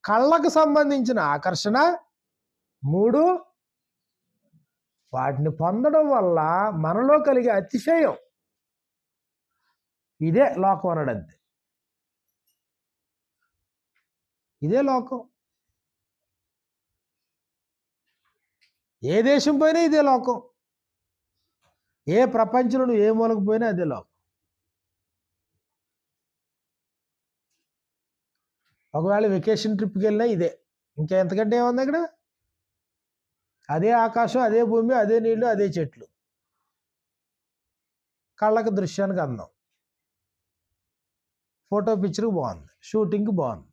కళ్ళకు సంబంధించిన ఆకర్షణ. 3, వాటిని పొందడం వల్ల మనలో కలిగే అతిశయం. ఇదే లోకం అనడంతే. ఇదే లోకం. ఏ దేశం పోయినా ఇదే లోకం. ఏ ప్రపంచంలో నువ్వు ఏ మూలకు పోయినా అదే లోకం. ఒకవేళ వెకేషన్ ట్రిప్కి వెళ్ళినా ఇదే. ఇంకా ఎంతకంటే ఏముంది అక్కడ? అదే ఆకాశం, అదే భూమి, అదే నీళ్లు, అదే చెట్లు. కళ్ళకు దృశ్యానికి అందం. ఫోటో పిక్చర్కి బాగుంది, షూటింగ్కి బాగుంది.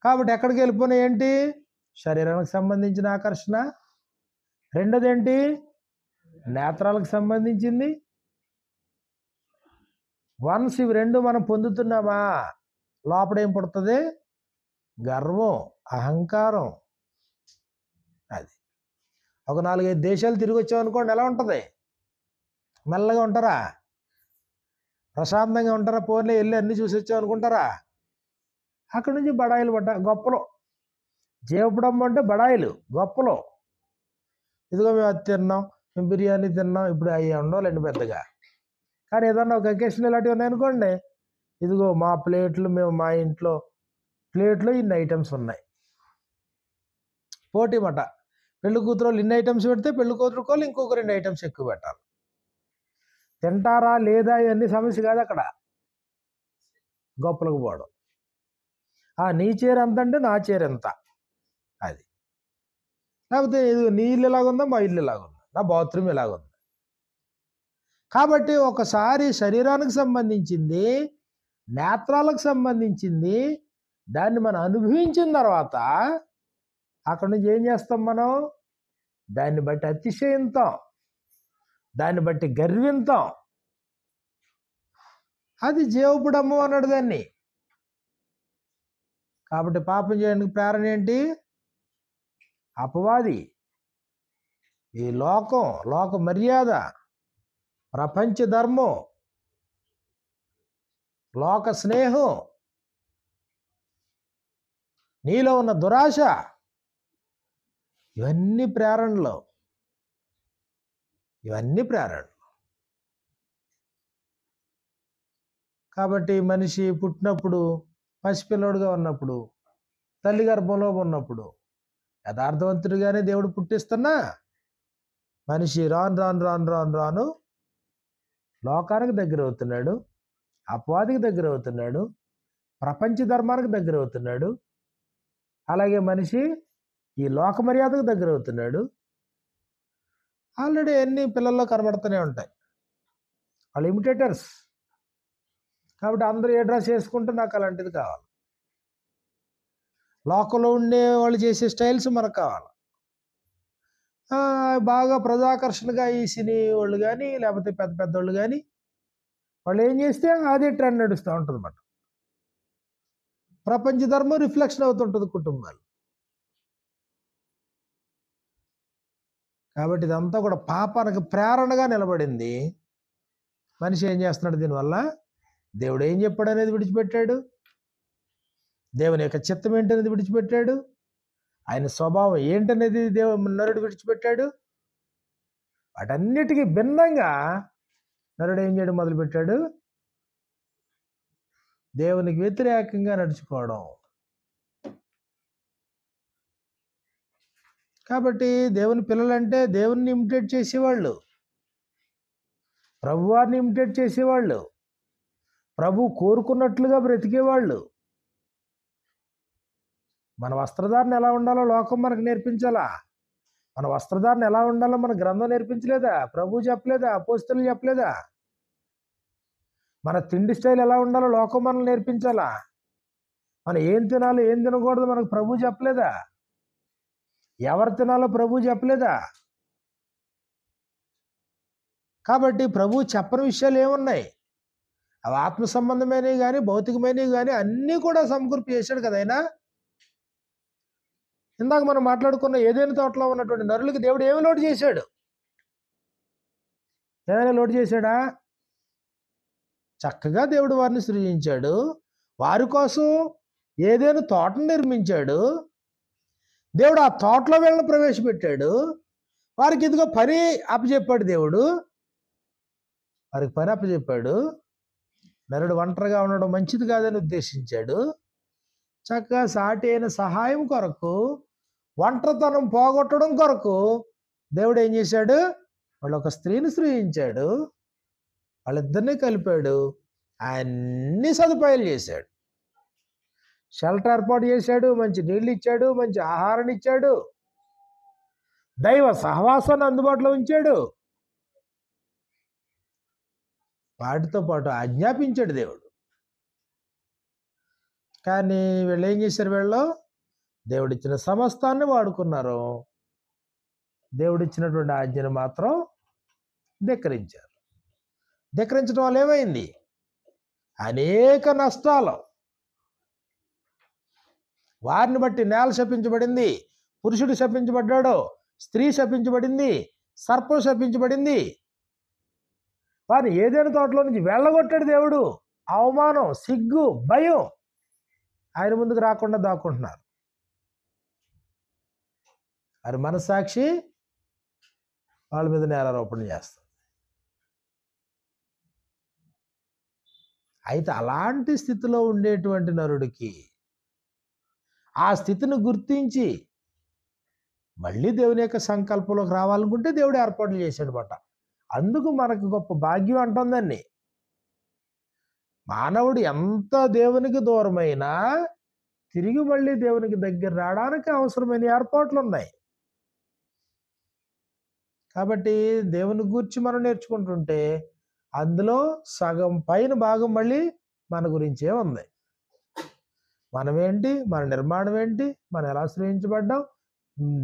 కాబట్టి ఎక్కడికి వెళ్ళిపోయినాయి? ఏంటి? శరీరానికి సంబంధించిన ఆకర్షణ. రెండోది ఏంటి? నేత్రాలకు సంబంధించింది. వన్స్ ఇవి 2 మనం పొందుతున్నామా, లోపల ఏం పుడుతుంది? గర్వం, అహంకారం. అది ఒక 4-5 దేశాలు తిరిగి వచ్చామనుకోండి, ఎలా ఉంటుంది? మెల్లగా ఉంటారా? ప్రశాంతంగా ఉంటారా? పోన్లే వెళ్ళి అన్నీ చూసి వచ్చామనుకుంటారా? అక్కడి నుంచి బడాయిలు గొప్పలు. జీవపుడమ్మ అంటే బడాయిలు, గొప్పలు. ఇదిగో మేము అది తిన్నాం, మేము బిర్యానీ తిన్నాం, ఇప్పుడు అవి ఉండవులేండి పెద్దగా. కానీ ఏదన్నా ఒక అకేషన్ ఇలాంటివి ఉన్నాయనుకోండి, ఇదిగో మా ప్లేట్లు, మేము మా ఇంట్లో ప్లేట్లో ఇన్ని ఐటమ్స్ ఉన్నాయి. పోటీ మాట. పెళ్లి కూతురు ఇన్ని ఐటమ్స్ పెడితే పెళ్లి కూతురు కోళ్ళు ఇంకొక 2 ఐటమ్స్ ఎక్కువ పెట్టాలి. తింటారా లేదా ఇవన్నీ సమస్య కాదు అక్కడ. గొప్పలకు పోవడం. నీ చీర ఎంత అంటే నా చీర ఎంత, అది. లేకపోతే ఇది నీ ఇల్లు ఎలాగుందా, మా ఇల్లు ఎలాగుందా, నా బాత్రూమ్ ఎలాగుంది. కాబట్టి ఒకసారి శరీరానికి సంబంధించింది, నేత్రాలకు సంబంధించింది, దాన్ని మనం అనుభవించిన తర్వాత అక్కడి నుంచి ఏం చేస్తాం మనం? దాన్ని బట్టి అతిశయింతాం, దాన్ని బట్టి గర్వింతాం. అది జీవపుడమ్ము అన్నాడు దాన్ని. కాబట్టి పాపం చేయడానికి ప్రేరణ ఏంటి? అపవాది, ఈ లోకం, లోక మర్యాద, ప్రపంచ ధర్మం, లోక స్నేహం, నీలో ఉన్న దురాశ, ఇవన్నీ ప్రేరణలు. కాబట్టి మనిషి పుట్టినప్పుడు, పసిపిల్లడుగా ఉన్నప్పుడు, తల్లి గర్భంలో ఉన్నప్పుడు యథార్థవంతుడిగానే దేవుడు పుట్టిస్తున్నా మనిషి రాను రాను రాను రాను రాను లోకానికి దగ్గర అవుతున్నాడు, అపవాదికి దగ్గర అవుతున్నాడు, ప్రపంచ ధర్మానికి దగ్గర అవుతున్నాడు. అలాగే మనిషి ఈ లోక మర్యాదకు దగ్గర అవుతున్నాడు. ఆల్రెడీ అన్ని పిల్లల్లో కనబడుతూనే ఉంటాయి. వాళ్ళు ఇమిటేటర్స్. కాబట్టి అందరూ ఏ డ్రెస్ వేసుకుంటే నాకు అలాంటిది కావాలి. లోకంలో ఉండే వాళ్ళు చేసే స్టైల్స్ మనకు కావాలి. బాగా ప్రజాకర్షణగా ఈ సినీ వాళ్ళు కానీ, లేకపోతే పెద్ద పెద్దోళ్ళు కానీ, వాళ్ళు ఏం చేస్తే అదే ట్రెండ్ నడుస్తూ ఉంటుంది అన్నమాట. ప్రపంచ ధర్మం రిఫ్లెక్షన్ అవుతుంటుంది కుటుంబాలు. కాబట్టి ఇదంతా కూడా పాపానికి ప్రేరణగా నిలబడింది. మనిషి ఏం చేస్తున్నాడు దీనివల్ల? దేవుడు ఏం చెప్పాడు అనేది విడిచిపెట్టాడు, దేవుని యొక్క చిత్తం ఏంటనేది విడిచిపెట్టాడు, ఆయన స్వభావం ఏంటనేది నరుడు విడిచిపెట్టాడు. వాటన్నిటికీ భిన్నంగా నరుడు ఏం చేయడం మొదలుపెట్టాడు? దేవునికి వ్యతిరేకంగా నడుచుకోవడం. కాబట్టి దేవుని పిల్లలంటే దేవుని ఇమిటేట్ చేసేవాళ్ళు, ప్రభువారిని ఇమిటేట్ చేసేవాళ్ళు, ప్రభు కోరుకున్నట్లుగా బ్రతికేవాళ్ళు. మన వస్త్రధారణ ఎలా ఉండాలో లోకం మనకు నేర్పించాలా? మన వస్త్రధారణ ఎలా ఉండాలో మన గ్రంథం నేర్పించలేదా? ప్రభు చెప్పలేదా? అపోస్తలులు చెప్పలేదా? మన తిండి స్టైల్ ఎలా ఉండాలో లోకం మనల్ని నేర్పించాలా? మనం ఏం తినాలో ఏం తినకూడదు మనకు ప్రభు చెప్పలేదా? ఎవరు తినాలో ప్రభు చెప్పలేదా? కాబట్టి ప్రభు చెప్పని విషయాలు ఏమున్నాయి? అవి ఆత్మ సంబంధమైనవి కానీ, భౌతికమైనవి కానీ అన్నీ కూడా సమకూర్పు చేశాడు కదా ఆయన. ఇందాక మనం మాట్లాడుకున్న ఏదైనా తోటలో ఉన్నటువంటి నరులకి దేవుడు ఏమి లోటు చేశాడు? ఏమైనా లోటు చేశాడా? చక్కగా దేవుడు వారిని సృజించాడు. వారి కోసం ఏదైనా తోటను నిర్మించాడు. దేవుడు ఆ తోటలో వీళ్ళని ప్రవేశపెట్టాడు. వారికి ఇదిగో పని అప్పచెప్పాడు దేవుడు. వారికి పని అప్పచెప్పాడు. నరుడు ఒంటరిగా ఉండడం మంచిది కాదని ఉద్దేశించాడు. చక్కగా సాటి అయిన సహాయం కొరకు, ఒంటరితనం పోగొట్టడం కొరకు దేవుడు ఏం చేశాడు? వాళ్ళు ఒక స్త్రీని సృజించాడు. వాళ్ళిద్దరినీ కలిపాడు. అన్ని సదుపాయాలు చేశాడు. షెల్టర్ ఏర్పాటు చేశాడు, మంచి నీళ్ళు ఇచ్చాడు, మంచి ఆహారం ఇచ్చాడు, దైవ సహవాసాన్ని అందుబాటులో ఉంచాడు. వాటితో పాటు ఆజ్ఞాపించాడు దేవుడు. కానీ వీళ్ళు ఏం చేశారు? వీళ్ళు దేవుడిచ్చిన సమస్తాన్ని వాడుకున్నారు. దేవుడిచ్చినటువంటి ఆజ్ఞను మాత్రం ధిక్కరించారు. ధిక్కరించడం వల్ల ఏమైంది? అనేక నష్టాలు. వారిని బట్టి నేల శపించబడింది, పురుషుడు శపించబడ్డాడు, స్త్రీ శపించబడింది, సర్పం శపించబడింది. వారిని ఏదైనా తోటలో నుంచి వెళ్ళగొట్టాడు దేవుడు. అవమానం, సిగ్గు, భయం ఆయన ముందుకు రాకుండా దాక్కుంటున్నారు. వారి మనస్సాక్షి వాళ్ళ మీద నేరారోపణ చేస్తుంది. అయితే అలాంటి స్థితిలో ఉండేటువంటి నరుడికి ఆ స్థితిని గుర్తించి మళ్ళీ దేవుని యొక్క సంకల్పంలోకి రావాలనుకుంటే దేవుడు ఏర్పాట్లు చేశాడు బట్ట. అందుకు మనకు గొప్ప భాగ్యం అంటుందండి. మానవుడు ఎంత దేవునికి దూరమైనా తిరిగి మళ్ళీ దేవునికి దగ్గర రావడానికి అవసరమైన ఏర్పాట్లు ఉన్నాయి. కాబట్టి దేవుని గూర్చి మనం నేర్చుకుంటుంటే అందులో సగం పైన భాగం మళ్ళీ మన గురించే ఉంది. మనమేంటి, మన నిర్మాణం ఏంటి, మనం ఎలా శ్రయించబడ్డాం,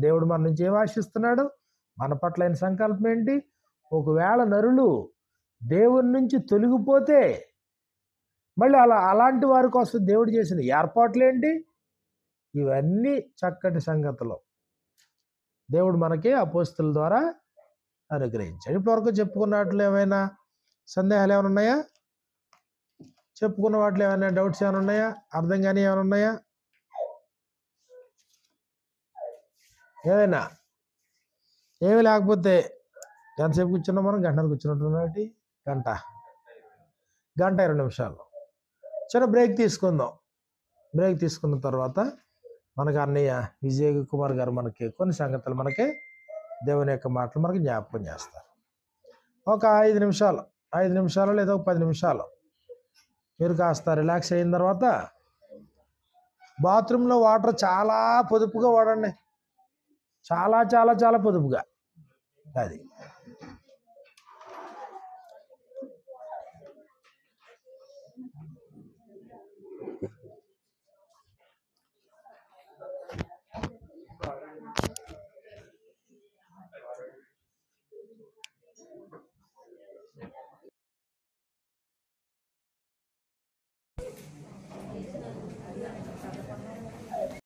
దేవుడు మన నుంచి ఏం ఆశిస్తున్నాడు, మన పట్ల అయిన సంకల్పం ఏంటి. ఒకవేళ నరులు దేవుని నుంచి తొలగిపోతే మళ్ళీ అలాంటి వారి కోసం దేవుడు చేసిన ఏర్పాట్లు ఏంటి, ఇవన్నీ చక్కటి సంగతులు దేవుడు మనకి అపోస్తుల ద్వారా అనుగ్రహించాడు. ఇప్పటివరకు చెప్పుకున్నట్లు ఏమైనా సందేహాలు ఏమైనా ఉన్నాయా? చెప్పుకున్న వాటిలో ఏమైనా డౌట్స్ ఏమైనా ఉన్నాయా? అర్థం కానీ ఏమైనా ఉన్నాయా? ఏదైనా ఏమి లేకపోతే ఎంతసేపు కూర్చున్నాం మనం? గంటలు కూర్చున్నట్టు, గంట 20 నిమిషాలు. చిన్న బ్రేక్ తీసుకుందాం. బ్రేక్ తీసుకున్న తర్వాత మనకు అన్నయ్య విజయ్ కుమార్ గారు మనకి కొన్ని సంగతులు మనకి దేవుని యొక్క మాటలు మనకి జ్ఞాపకం చేస్తారు. ఒక 5 నిమిషాలు లేదా ఒక 10 నిమిషాలు మీరు కాస్త రిలాక్స్ అయిన తర్వాత బాత్రూంలో వాటర్ చాలా పొదుపుగా వాడండి. చాలా చాలా చాలా పొదుపుగా. అది